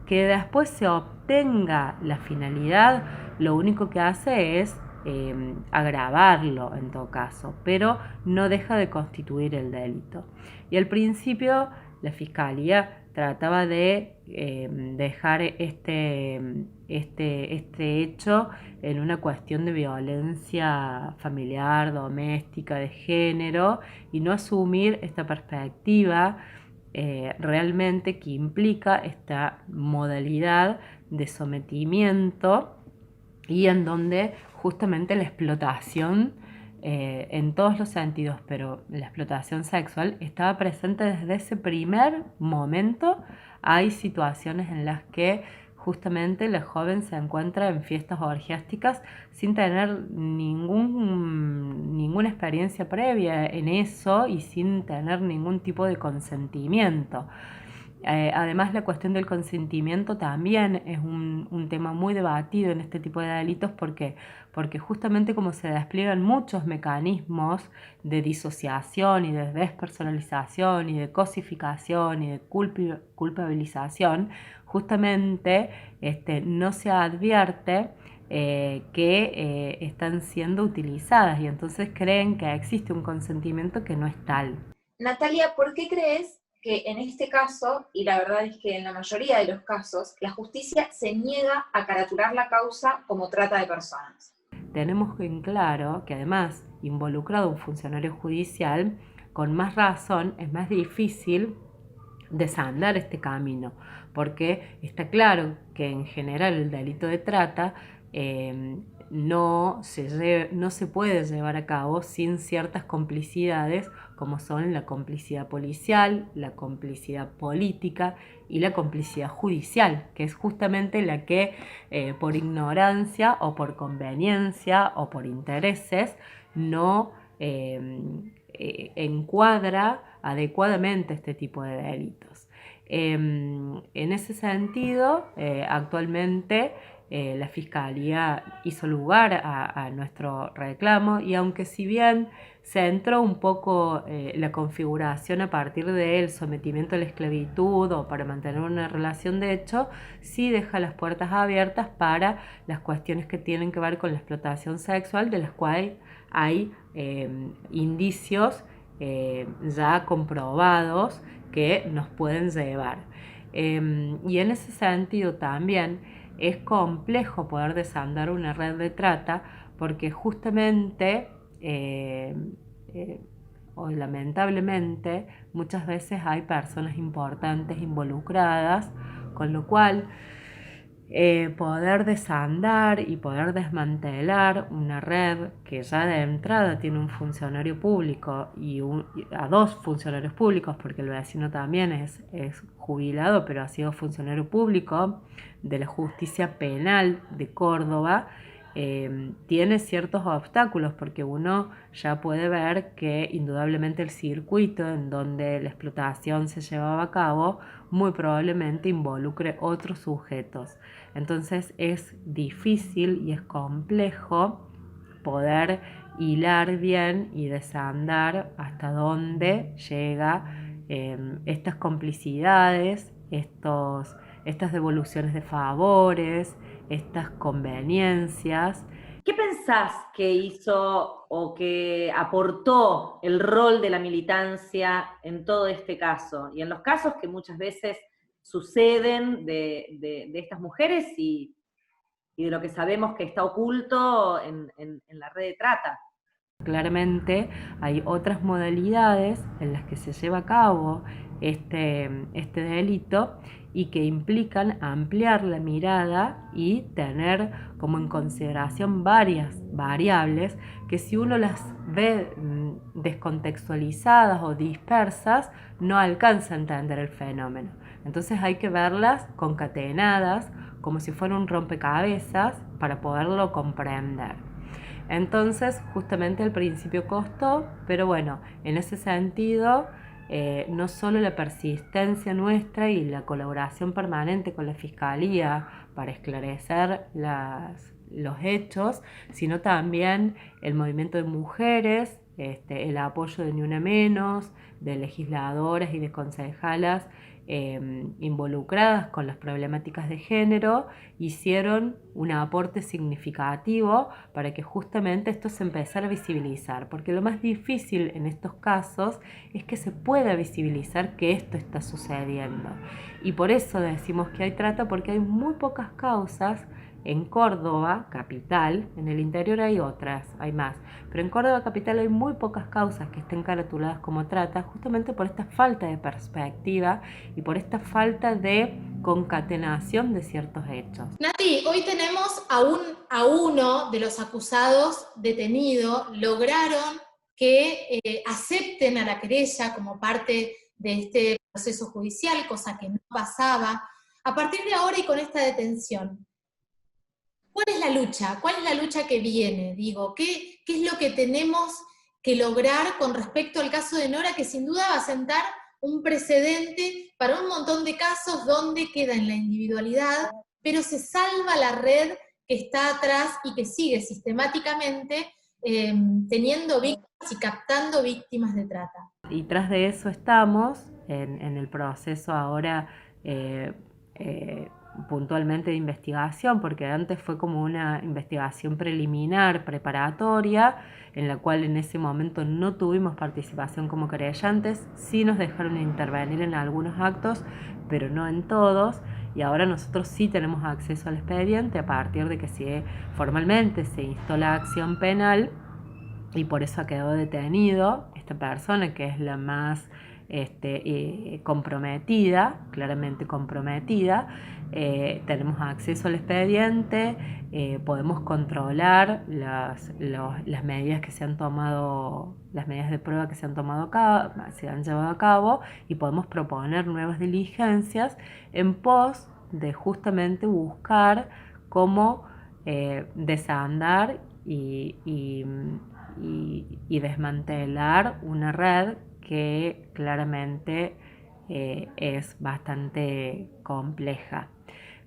Que después se obtenga la finalidad, lo único que hace es agravarlo en todo caso, pero no deja de constituir el delito. Y al principio la Fiscalía trataba de dejar este hecho en una cuestión de violencia familiar, doméstica, de género, y no asumir esta perspectiva realmente que implica esta modalidad de sometimiento y en donde justamente la explotación en todos los sentidos, pero la explotación sexual estaba presente desde ese primer momento. Hay situaciones en las que justamente la joven se encuentra en fiestas orgiásticas sin tener ninguna experiencia previa en eso y sin tener ningún tipo de consentimiento. Además, la cuestión del consentimiento también es un tema muy debatido en este tipo de delitos porque justamente como se despliegan muchos mecanismos de disociación y de despersonalización y de cosificación y de culpabilización, justamente no se advierte que están siendo utilizadas y entonces creen que existe un consentimiento que no es tal. Natalia, ¿por qué crees que en este caso, y la verdad es que en la mayoría de los casos, la justicia se niega a caratular la causa como trata de personas? Tenemos en claro que además, involucrado un funcionario judicial, con más razón es más difícil desandar este camino, porque está claro que en general el delito de trata no se puede llevar a cabo sin ciertas complicidades, como son la complicidad policial, la complicidad política y la complicidad judicial, que es justamente la que por ignorancia o por conveniencia o por intereses no encuadra adecuadamente este tipo de delitos. En ese sentido, actualmente la Fiscalía hizo lugar a nuestro reclamo, y aunque si bien centró un poco la configuración a partir del sometimiento a la esclavitud o para mantener una relación de hecho, sí deja las puertas abiertas para las cuestiones que tienen que ver con la explotación sexual, de las cuales hay indicios ya comprobados que nos pueden llevar. Y en ese sentido también es complejo poder desandar una red de trata, porque justamente o lamentablemente muchas veces hay personas importantes involucradas, con lo cual poder desandar y poder desmantelar una red que ya de entrada tiene un funcionario público y a dos funcionarios públicos, porque el vecino también es jubilado, pero ha sido funcionario público de la justicia penal de Córdoba, tiene ciertos obstáculos, porque uno ya puede ver que indudablemente el circuito en donde la explotación se llevaba a cabo muy probablemente involucre otros sujetos. Entonces es difícil y es complejo poder hilar bien y desandar hasta dónde llega estas complicidades, estas devoluciones de favores, estas conveniencias. ¿Qué pensás que hizo o que aportó el rol de la militancia en todo este caso? Y en los casos que muchas veces suceden de estas mujeres y de lo que sabemos que está oculto en la red de trata. Claramente hay otras modalidades en las que se lleva a cabo este delito y que implican ampliar la mirada y tener como en consideración varias variables que, si uno las ve descontextualizadas o dispersas, no alcanza a entender el fenómeno. Entonces hay que verlas concatenadas como si fuera un rompecabezas para poderlo comprender. Entonces, justamente al principio costó, pero bueno, en ese sentido, no solo la persistencia nuestra y la colaboración permanente con la Fiscalía para esclarecer los hechos, sino también el movimiento de mujeres, el apoyo de Ni Una Menos, de legisladoras y de concejalas involucradas con las problemáticas de género, hicieron un aporte significativo para que justamente esto se empezara a visibilizar, porque lo más difícil en estos casos es que se pueda visibilizar que esto está sucediendo, y por eso decimos que hay trata, porque hay muy pocas causas en Córdoba capital. En el interior hay otras, hay más, pero en Córdoba capital hay muy pocas causas que estén caratuladas como trata, justamente por esta falta de perspectiva y por esta falta de concatenación de ciertos hechos. Nati, hoy tenemos a uno de los acusados detenido. Lograron que acepten a la querella como parte de este proceso judicial, cosa que no pasaba. A partir de ahora y con esta detención, ¿cuál es la lucha? ¿Cuál es la lucha que viene? Digo, ¿qué es lo que tenemos que lograr con respecto al caso de Nora, que sin duda va a sentar un precedente para un montón de casos donde queda en la individualidad, pero se salva la red que está atrás y que sigue sistemáticamente teniendo víctimas y captando víctimas de trata? Y tras de eso estamos en el proceso ahora puntualmente de investigación, porque antes fue como una investigación preliminar, preparatoria, en la cual en ese momento no tuvimos participación como querellantes. Sí nos dejaron intervenir en algunos actos, pero no en todos, y ahora nosotros sí tenemos acceso al expediente a partir de que formalmente se instó la acción penal, y por eso ha quedado detenido esta persona, que es la más comprometida, claramente comprometida. Tenemos acceso al expediente, podemos controlar las medidas que se han tomado, las medidas de prueba que se han llevado a cabo, y podemos proponer nuevas diligencias en pos de justamente buscar cómo desandar y desmantelar una red que claramente es bastante compleja.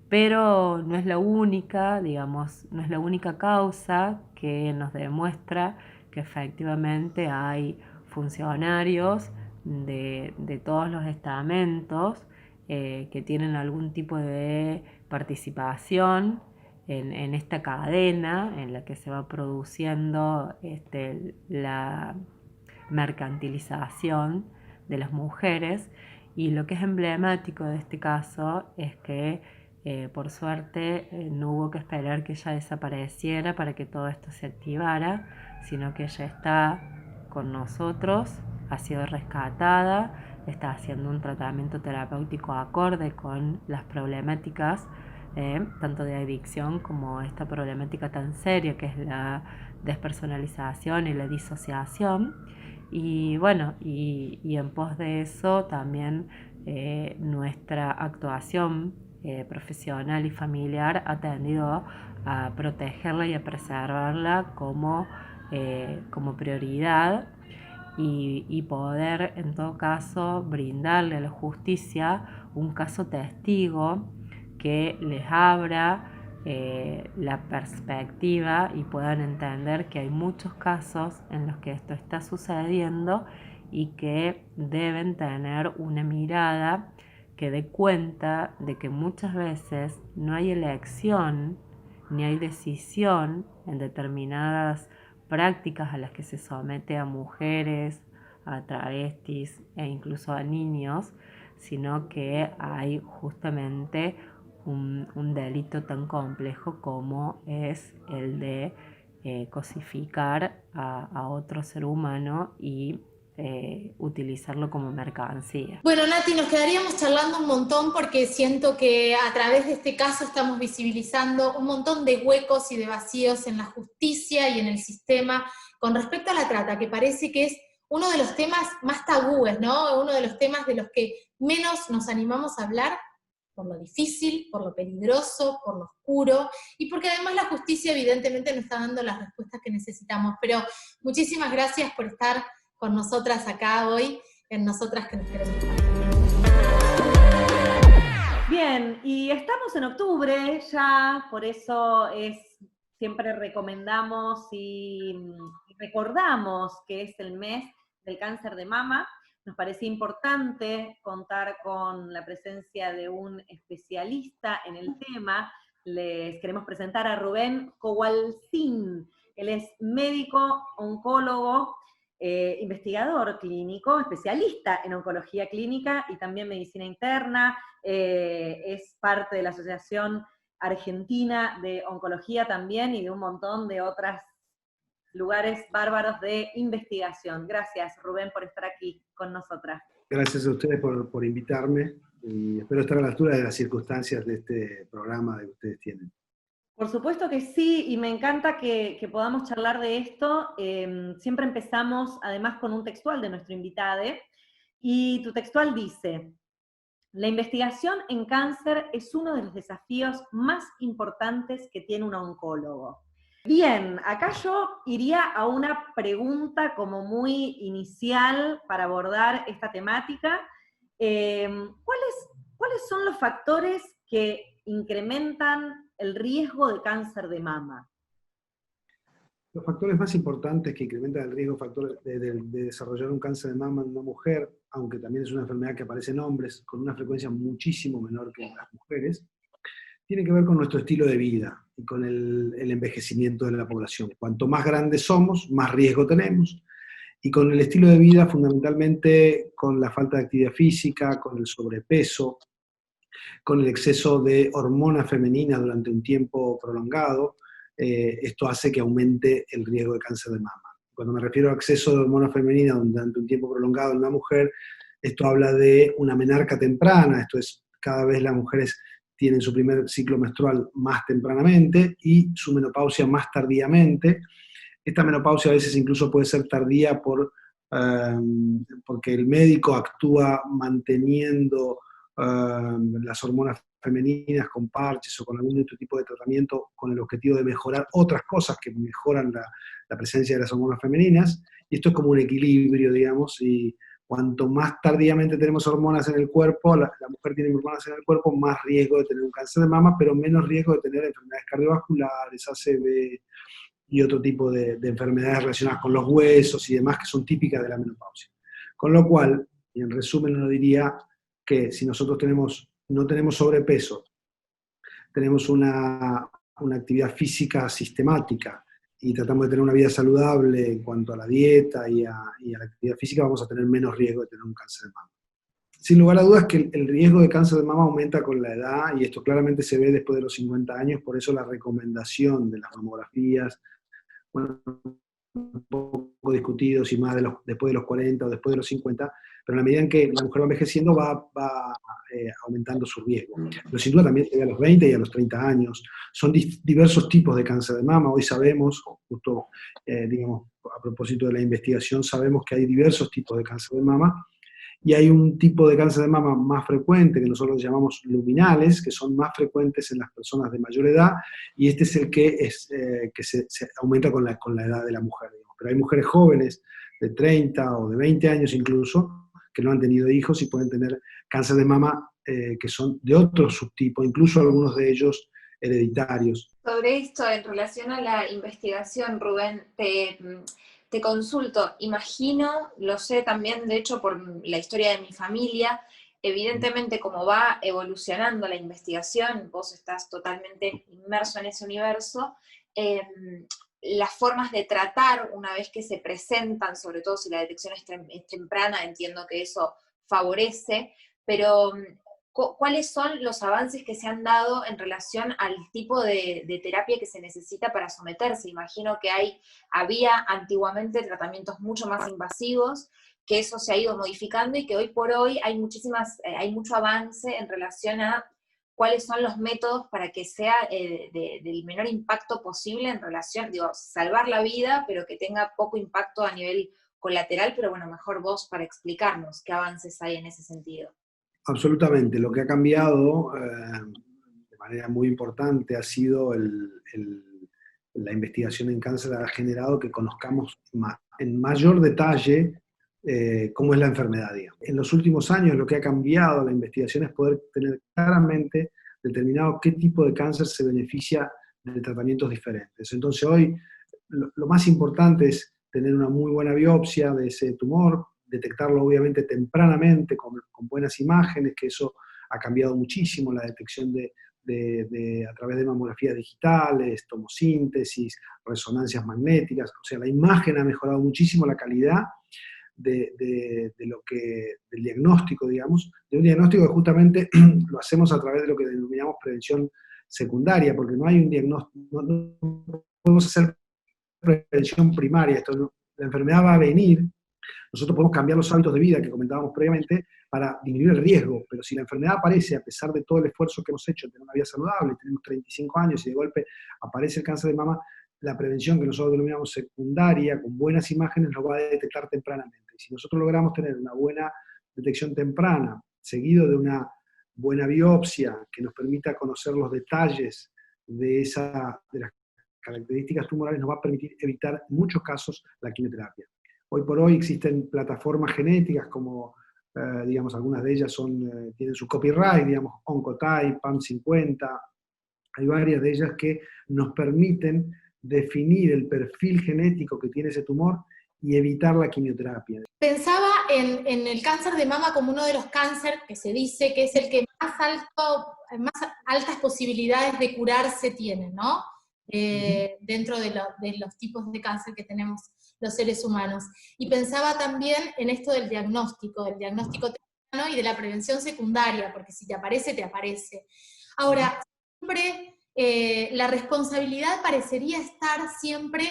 Pero no es la única, digamos, no es la única causa que nos demuestra que efectivamente hay funcionarios de todos los estamentos que tienen algún tipo de participación en esta cadena en la que se va produciendo la mercantilización de las mujeres. Y lo que es emblemático de este caso es que por suerte no hubo que esperar que ella desapareciera para que todo esto se activara, sino que ella está con nosotros, ha sido rescatada, está haciendo un tratamiento terapéutico acorde con las problemáticas tanto de adicción como esta problemática tan seria que es la despersonalización y la disociación. Y bueno, y en pos de eso también nuestra actuación profesional y familiar ha tendido a protegerla y a preservarla como prioridad, y poder en todo caso brindarle a la justicia un caso testigo que les abra la perspectiva y puedan entender que hay muchos casos en los que esto está sucediendo y que deben tener una mirada que dé cuenta de que muchas veces no hay elección ni hay decisión en determinadas prácticas a las que se somete a mujeres, a travestis e incluso a niños, sino que hay justamente un delito tan complejo como es el de cosificar a otro ser humano y utilizarlo como mercancía. Bueno, Nati, nos quedaríamos charlando un montón porque siento que a través de este caso estamos visibilizando un montón de huecos y de vacíos en la justicia y en el sistema con respecto a la trata, que parece que es uno de los temas más tabúes, ¿no? Uno de los temas de los que menos nos animamos a hablar, por lo difícil, por lo peligroso, por lo oscuro, y porque además la justicia evidentemente no está dando las respuestas que necesitamos. Pero muchísimas gracias por estar con nosotras acá hoy, en Nosotras que nos queremos. Bien, y estamos en octubre ya, por eso siempre recomendamos y recordamos que es el mes del cáncer de mama. Nos parece importante contar con la presencia de un especialista en el tema. Les queremos presentar a Rubén Kowalczyk. Él es médico, oncólogo, investigador clínico, especialista en oncología clínica y también medicina interna. Es parte de la Asociación Argentina de Oncología también y de un montón de otros lugares bárbaros de investigación. Gracias, Rubén, por estar aquí con nosotras. Gracias a ustedes por invitarme y espero estar a la altura de las circunstancias de este programa que ustedes tienen. Por supuesto que sí, y me encanta que podamos charlar de esto. Siempre empezamos, además, con un textual de nuestro invitado, y tu textual dice: la investigación en cáncer es uno de los desafíos más importantes que tiene un oncólogo. Bien, acá yo iría a una pregunta como muy inicial para abordar esta temática. ¿Cuáles son los factores que incrementan el riesgo de cáncer de mama? Los factores más importantes que incrementan el riesgo de desarrollar un cáncer de mama en una mujer, aunque también es una enfermedad que aparece en hombres con una frecuencia muchísimo menor que en las mujeres, tiene que ver con nuestro estilo de vida y con el envejecimiento de la población. Cuanto más grandes somos, más riesgo tenemos. Y con el estilo de vida, fundamentalmente con la falta de actividad física, con el sobrepeso, con el exceso de hormona femenina durante un tiempo prolongado, esto hace que aumente el riesgo de cáncer de mama. Cuando me refiero a exceso de hormona femenina durante un tiempo prolongado en una mujer, Esto habla de una menarca temprana, esto es, cada vez las mujeres tienen su primer ciclo menstrual más tempranamente y su menopausia más tardíamente. Esta menopausia a veces incluso puede ser tardía porque el médico actúa manteniendo las hormonas femeninas con parches o con algún otro tipo de tratamiento con el objetivo de mejorar otras cosas que mejoran la presencia de las hormonas femeninas. Y esto es como un equilibrio, digamos, y cuanto más tardíamente tenemos hormonas en el cuerpo, la mujer tiene hormonas en el cuerpo, más riesgo de tener un cáncer de mama, pero menos riesgo de tener enfermedades cardiovasculares, ACV y otro tipo de enfermedades relacionadas con los huesos y demás que son típicas de la menopausia. Con lo cual, y en resumen uno diría que si nosotros no tenemos sobrepeso, tenemos una actividad física sistemática, y tratamos de tener una vida saludable en cuanto a la dieta y a la actividad física, vamos a tener menos riesgo de tener un cáncer de mama. Sin lugar a dudas que el riesgo de cáncer de mama aumenta con la edad, y esto claramente se ve después de los 50 años, por eso la recomendación de las mamografías, bueno, un poco discutido si más después de los 40 o después de los 50, pero en la medida en que la mujer va envejeciendo va aumentando su riesgo. Pero sin duda también se ve a los 20 y a los 30 años. Son diversos tipos de cáncer de mama. Hoy sabemos, justo digamos, a propósito de la investigación, sabemos que hay diversos tipos de cáncer de mama, y hay un tipo de cáncer de mama más frecuente, que nosotros llamamos luminales, que son más frecuentes en las personas de mayor edad, y este es el que se aumenta con la edad de la mujer, digamos. Pero hay mujeres jóvenes de 30 o de 20 años incluso, que no han tenido hijos y pueden tener cáncer de mama que son de otro subtipo, incluso algunos de ellos hereditarios. Sobre esto, en relación a la investigación, Rubén, te consulto, imagino, lo sé también, de hecho, por la historia de mi familia, evidentemente como va evolucionando la investigación, vos estás totalmente inmerso en ese universo, las formas de tratar una vez que se presentan, sobre todo si la detección es temprana, entiendo que eso favorece, pero ¿cuáles son los avances que se han dado en relación al tipo de terapia que se necesita para someterse? Imagino que había antiguamente tratamientos mucho más invasivos, que eso se ha ido modificando y que hoy por hoy hay mucho avance en relación a cuáles son los métodos para que sea del menor impacto posible en relación, salvar la vida, pero que tenga poco impacto a nivel colateral, pero bueno, mejor vos para explicarnos qué avances hay en ese sentido. Absolutamente. Lo que ha cambiado de manera muy importante ha sido la investigación en cáncer, ha generado que conozcamos en mayor detalle cómo es la enfermedad, digamos. En los últimos años lo que ha cambiado la investigación es poder tener claramente determinado qué tipo de cáncer se beneficia de tratamientos diferentes. Entonces hoy lo más importante es tener una muy buena biopsia de ese tumor, detectarlo obviamente tempranamente con buenas imágenes, que eso ha cambiado muchísimo la detección a través de mamografías digitales, tomosíntesis, resonancias magnéticas, o sea, la imagen ha mejorado muchísimo la calidad del diagnóstico, digamos, de un diagnóstico que justamente lo hacemos a través de lo que denominamos prevención secundaria, porque no hay un diagnóstico, no podemos hacer prevención primaria, la enfermedad va a venir. Nosotros podemos cambiar los hábitos de vida que comentábamos previamente para disminuir el riesgo, pero si la enfermedad aparece a pesar de todo el esfuerzo que hemos hecho en tener una vida saludable, tenemos 35 años y de golpe aparece el cáncer de mama, la prevención que nosotros denominamos secundaria, con buenas imágenes, lo va a detectar tempranamente. Y si nosotros logramos tener una buena detección temprana, seguido de una buena biopsia que nos permita conocer los detalles de las características tumorales, nos va a permitir evitar en muchos casos la quimioterapia. Hoy por hoy existen plataformas genéticas como, digamos, algunas de ellas tienen su copyright, digamos, Oncotype, PAM50, hay varias de ellas que nos permiten definir el perfil genético que tiene ese tumor y evitar la quimioterapia. Pensaba en el cáncer de mama como uno de los cánceres que se dice que es el que más altas posibilidades de curarse tiene, ¿no? Dentro de los tipos de cáncer que tenemos los seres humanos. Y pensaba también en esto del diagnóstico temprano y de la prevención secundaria, porque si te aparece, te aparece. Ahora, siempre la responsabilidad parecería estar siempre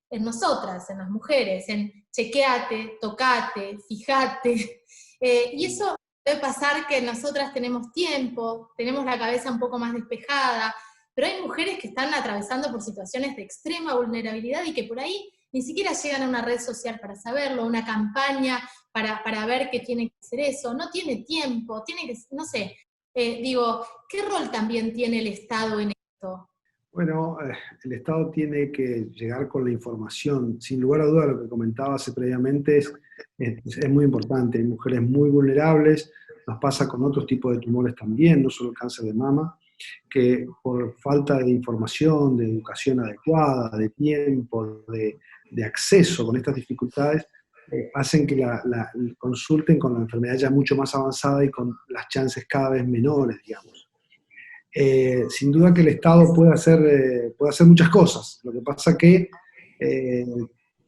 en nosotras, en las mujeres, en chequeate, tocate, fijate. Y eso puede pasar que nosotras tenemos tiempo, tenemos la cabeza un poco más despejada, pero hay mujeres que están atravesando por situaciones de extrema vulnerabilidad y que por ahí ni siquiera llegan a una red social para saberlo, una campaña para ver que tiene que hacer eso, no tiene tiempo, tiene que, no sé, digo, ¿qué rol también tiene el Estado en esto? Bueno, el Estado tiene que llegar con la información. Sin lugar a duda, lo que comentaba hace previamente es muy importante. Hay mujeres muy vulnerables, nos pasa con otros tipos de tumores también, no solo el cáncer de mama, que por falta de información, de educación adecuada, de tiempo, de acceso con estas dificultades, hacen que la consulten con la enfermedad ya mucho más avanzada y con las chances cada vez menores, digamos. Sin duda que el Estado puede hacer muchas cosas. Lo que pasa que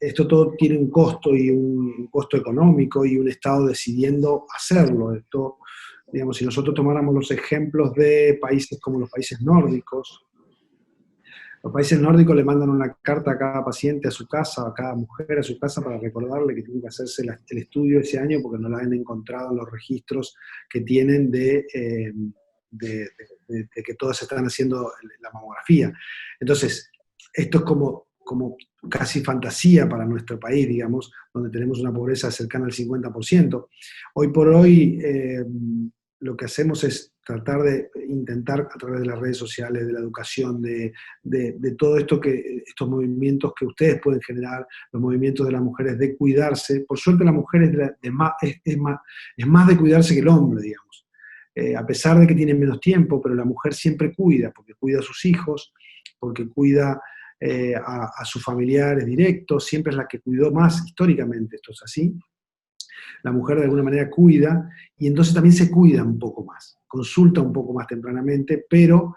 esto todo tiene un costo y un costo económico y un Estado decidiendo hacerlo. Esto, digamos, si nosotros tomáramos los ejemplos de países como los países nórdicos le mandan una carta a cada paciente a su casa, a cada mujer a su casa para recordarle que tiene que hacerse el estudio ese año porque no la han encontrado en los registros que tienen de que todos están haciendo la mamografía. Entonces, esto es como casi fantasía para nuestro país, digamos, donde tenemos una pobreza cercana al 50%. Hoy por hoy, lo que hacemos es tratar de intentar a través de las redes sociales, de la educación, de todo esto estos movimientos que ustedes pueden generar, los movimientos de las mujeres de cuidarse. Por suerte la mujer es más de cuidarse que el hombre, digamos. A pesar de que tienen menos tiempo, pero la mujer siempre cuida, porque cuida a sus hijos, porque cuida a sus familiares directos, siempre es la que cuidó más históricamente, esto es así. La mujer de alguna manera cuida, y entonces también se cuida un poco más, consulta un poco más tempranamente, pero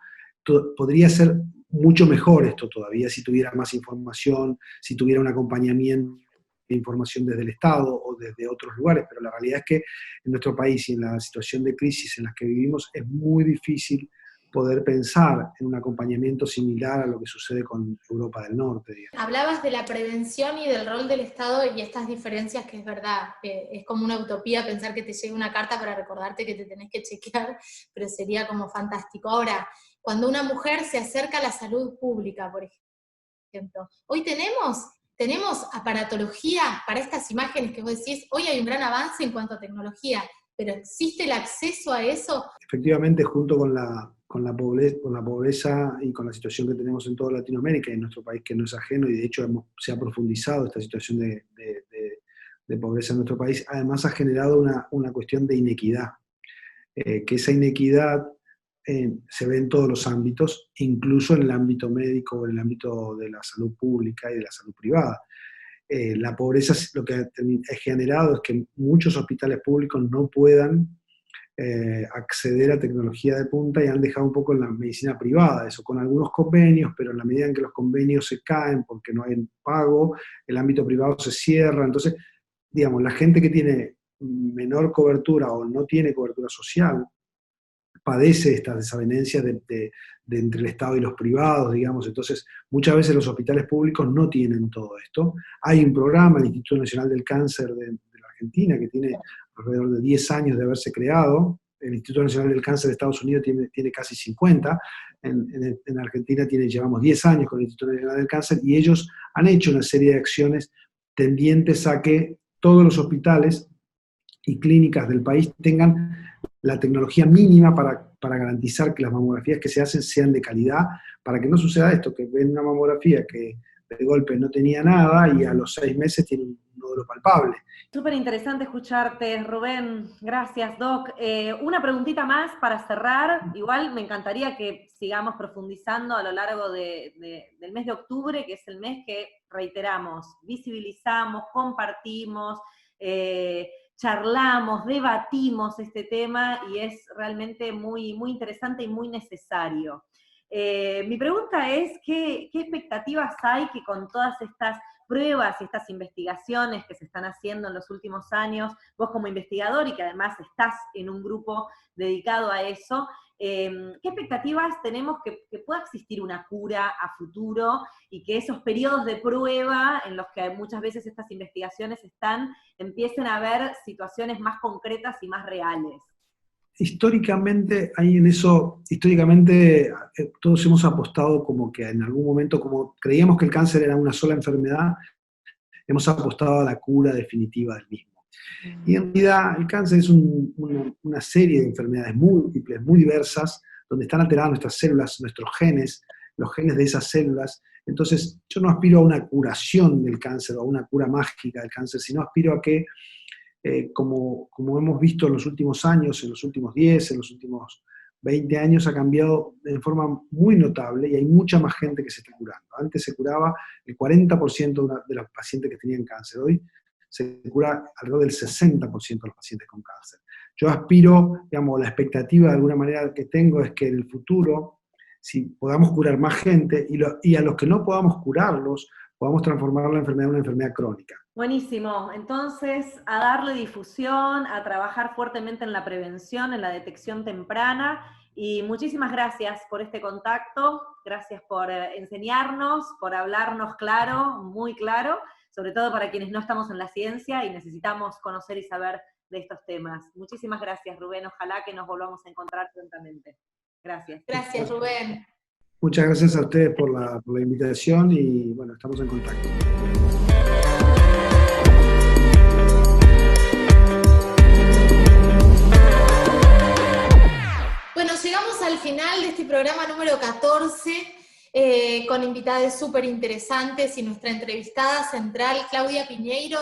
podría ser mucho mejor esto todavía si tuviera más información, si tuviera un acompañamiento de información desde el Estado o desde otros lugares, pero la realidad es que en nuestro país y en la situación de crisis en la que vivimos es muy difícil poder pensar en un acompañamiento similar a lo que sucede con Europa del Norte, digamos. Hablabas de la prevención y del rol del Estado y estas diferencias que es verdad, es como una utopía pensar que te llegue una carta para recordarte que te tenés que chequear, pero sería como fantástico. Ahora, cuando una mujer se acerca a la salud pública, por ejemplo, hoy tenemos aparatología para estas imágenes que vos decís, hoy hay un gran avance en cuanto a tecnología, pero ¿existe el acceso a eso? Efectivamente, junto con la pobreza y con la situación que tenemos en toda Latinoamérica y en nuestro país, que no es ajeno, y de hecho se ha profundizado esta situación de pobreza en nuestro país, además ha generado una cuestión de inequidad, que esa inequidad se ve en todos los ámbitos, incluso en el ámbito médico, en el ámbito de la salud pública y de la salud privada. La pobreza lo que ha generado es que muchos hospitales públicos no puedan acceder a tecnología de punta y han dejado un poco en la medicina privada, eso con algunos convenios, pero en la medida en que los convenios se caen porque no hay pago, el ámbito privado se cierra. Entonces, digamos, la gente que tiene menor cobertura o no tiene cobertura social padece estas desavenencias de entre el Estado y los privados, digamos. Entonces, muchas veces los hospitales públicos no tienen todo esto. Hay un programa, el Instituto Nacional del Cáncer de la Argentina, que tiene alrededor de 10 años de haberse creado. El Instituto Nacional del Cáncer de Estados Unidos tiene casi 50. En Argentina llevamos 10 años con el Instituto Nacional del Cáncer, y ellos han hecho una serie de acciones tendientes a que todos los hospitales y clínicas del país tengan la tecnología mínima para garantizar que las mamografías que se hacen sean de calidad, para que no suceda esto, que ven una mamografía que de golpe no tenía nada y a los 6 meses tiene un nódulo palpable. Súper interesante escucharte, Rubén. Gracias, Doc. Una preguntita más para cerrar. Igual me encantaría que sigamos profundizando a lo largo del mes de octubre, que es el mes que, reiteramos, visibilizamos, compartimos, charlamos, debatimos este tema, y es realmente muy, muy interesante y muy necesario. Mi pregunta es, ¿qué expectativas hay que con todas estas pruebas y estas investigaciones que se están haciendo en los últimos años, vos como investigador y que además estás en un grupo dedicado a eso, ¿Qué expectativas tenemos que pueda existir una cura a futuro y que esos periodos de prueba en los que muchas veces estas investigaciones están, empiecen a ver situaciones más concretas y más reales? Históricamente, todos hemos apostado como que en algún momento, como creíamos que el cáncer era una sola enfermedad, hemos apostado a la cura definitiva del mismo. Y en realidad el cáncer es una serie de enfermedades múltiples, muy diversas, donde están alteradas nuestras células, nuestros genes, los genes de esas células. Entonces, yo no aspiro a una curación del cáncer o a una cura mágica del cáncer, sino aspiro a que, como hemos visto en los últimos años, en los últimos 10, en los últimos 20 años, ha cambiado de forma muy notable y hay mucha más gente que se está curando. Antes se curaba el 40% de los pacientes que tenían cáncer. Hoy se cura alrededor del 60% de los pacientes con cáncer. Yo aspiro, digamos, la expectativa de alguna manera que tengo es que en el futuro, si podamos curar más gente y a los que no podamos curarlos, podamos transformar la enfermedad en una enfermedad crónica. Buenísimo, entonces a darle difusión, a trabajar fuertemente en la prevención, en la detección temprana, y muchísimas gracias por este contacto, gracias por enseñarnos, por hablarnos claro, muy claro, sobre todo para quienes no estamos en la ciencia y necesitamos conocer y saber de estos temas. Muchísimas gracias, Rubén, ojalá que nos volvamos a encontrar prontamente. Gracias. Gracias, Rubén. Muchas gracias a ustedes por la invitación y bueno, estamos en contacto. Bueno, llegamos al final de este programa número 14, con invitados súper interesantes y nuestra entrevistada central, Claudia Piñeiro.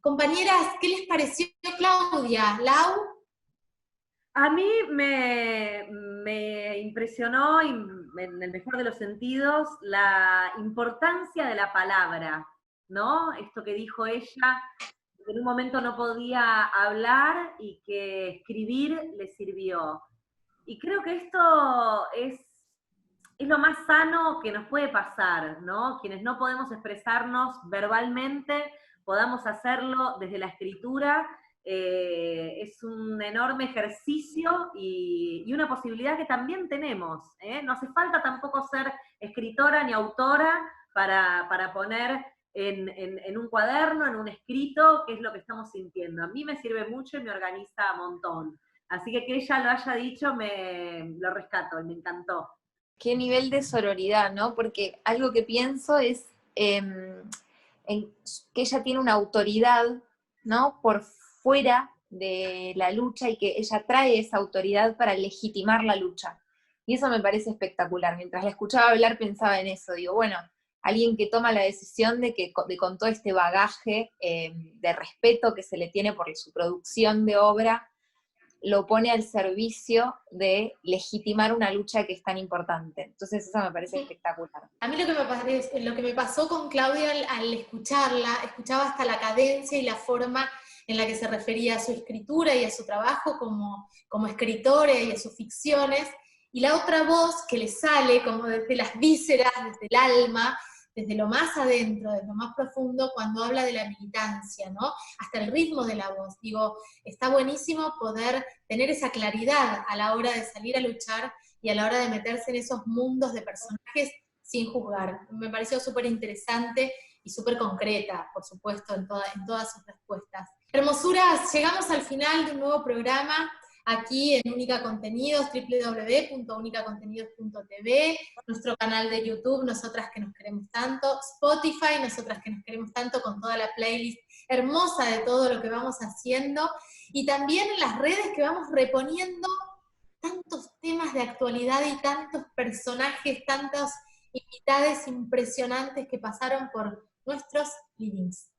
Compañeras, ¿qué les pareció, Claudia? ¿Lau? A mí me impresionó, en el mejor de los sentidos, la importancia de la palabra, ¿no? Esto que dijo ella, que en un momento no podía hablar y que escribir le sirvió. Y creo que esto es lo más sano que nos puede pasar, ¿no? Quienes no podemos expresarnos verbalmente, podamos hacerlo desde la escritura. Es un enorme ejercicio y una posibilidad que también tenemos, ¿eh? No hace falta tampoco ser escritora ni autora para poner en un cuaderno, en un escrito, qué es lo que estamos sintiendo. A mí me sirve mucho y me organiza un montón. Así que ella lo haya dicho, lo rescato y me encantó. Qué nivel de sororidad, ¿no? Porque algo que pienso es en que ella tiene una autoridad, ¿no? Por fuera de la lucha y que ella trae esa autoridad para legitimar la lucha. Y eso me parece espectacular. Mientras la escuchaba hablar pensaba en eso. Digo, bueno, alguien que toma la decisión de con todo este bagaje de respeto que se le tiene por su producción de obra, lo pone al servicio de legitimar una lucha que es tan importante. Entonces eso me parece espectacular. A mí lo que me pasó con Claudia al escucharla, escuchaba hasta la cadencia y la forma en la que se refería a su escritura y a su trabajo como escritora y a sus ficciones, y la otra voz que le sale como desde las vísceras, desde el alma, desde lo más adentro, desde lo más profundo, cuando habla de la militancia, ¿no? Hasta el ritmo de la voz. Digo, está buenísimo poder tener esa claridad a la hora de salir a luchar y a la hora de meterse en esos mundos de personajes sin juzgar. Me pareció súper interesante y súper concreta, por supuesto, en todas sus respuestas. Hermosuras, llegamos al final de un nuevo programa, aquí en Única Contenidos, www.unicacontenidos.tv, nuestro canal de YouTube, Nosotras que nos queremos tanto, Spotify, Nosotras que nos queremos tanto, con toda la playlist hermosa de todo lo que vamos haciendo, y también en las redes que vamos reponiendo tantos temas de actualidad y tantos personajes, tantos invitados impresionantes que pasaron por nuestros livings.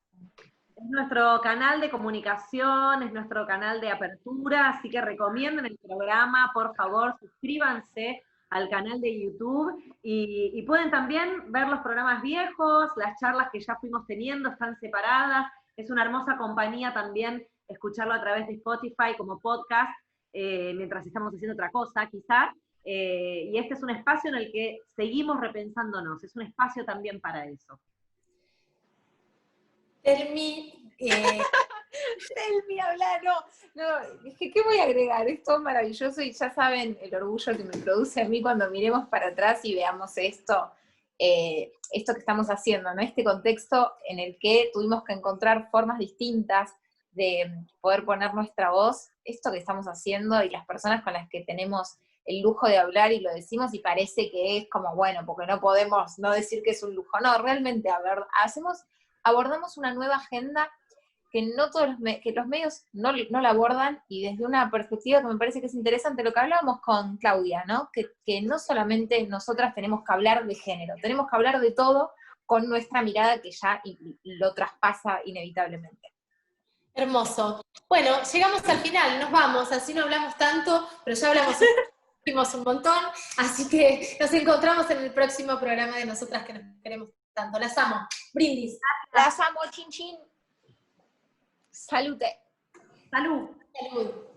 Es nuestro canal de comunicación, es nuestro canal de apertura, así que recomienden el programa, por favor, suscríbanse al canal de YouTube y pueden también ver los programas viejos, las charlas que ya fuimos teniendo, están separadas, es una hermosa compañía también escucharlo a través de Spotify como podcast, mientras estamos haciendo otra cosa quizás, y este es un espacio en el que seguimos repensándonos, es un espacio también para eso. Selmi, habla, no, es que, ¿qué voy a agregar? Es todo maravilloso y ya saben el orgullo que me produce a mí cuando miremos para atrás y veamos esto que estamos haciendo, ¿no? Este contexto en el que tuvimos que encontrar formas distintas de poder poner nuestra voz, esto que estamos haciendo y las personas con las que tenemos el lujo de hablar y lo decimos y parece que es como, bueno, porque no podemos no decir que es un lujo, no, realmente abordamos una nueva agenda que no todos que los medios no la abordan, y desde una perspectiva que me parece que es interesante, lo que hablábamos con Claudia, ¿no? Que no solamente nosotras tenemos que hablar de género, tenemos que hablar de todo con nuestra mirada que ya lo traspasa inevitablemente. Hermoso. Bueno, llegamos al final, nos vamos, así no hablamos tanto, pero ya hablamos un montón, así que nos encontramos en el próximo programa de Nosotras que nos queremos tanto. Las amo. Brindis. Las amo, chin chin. Salute. Salud. Salud.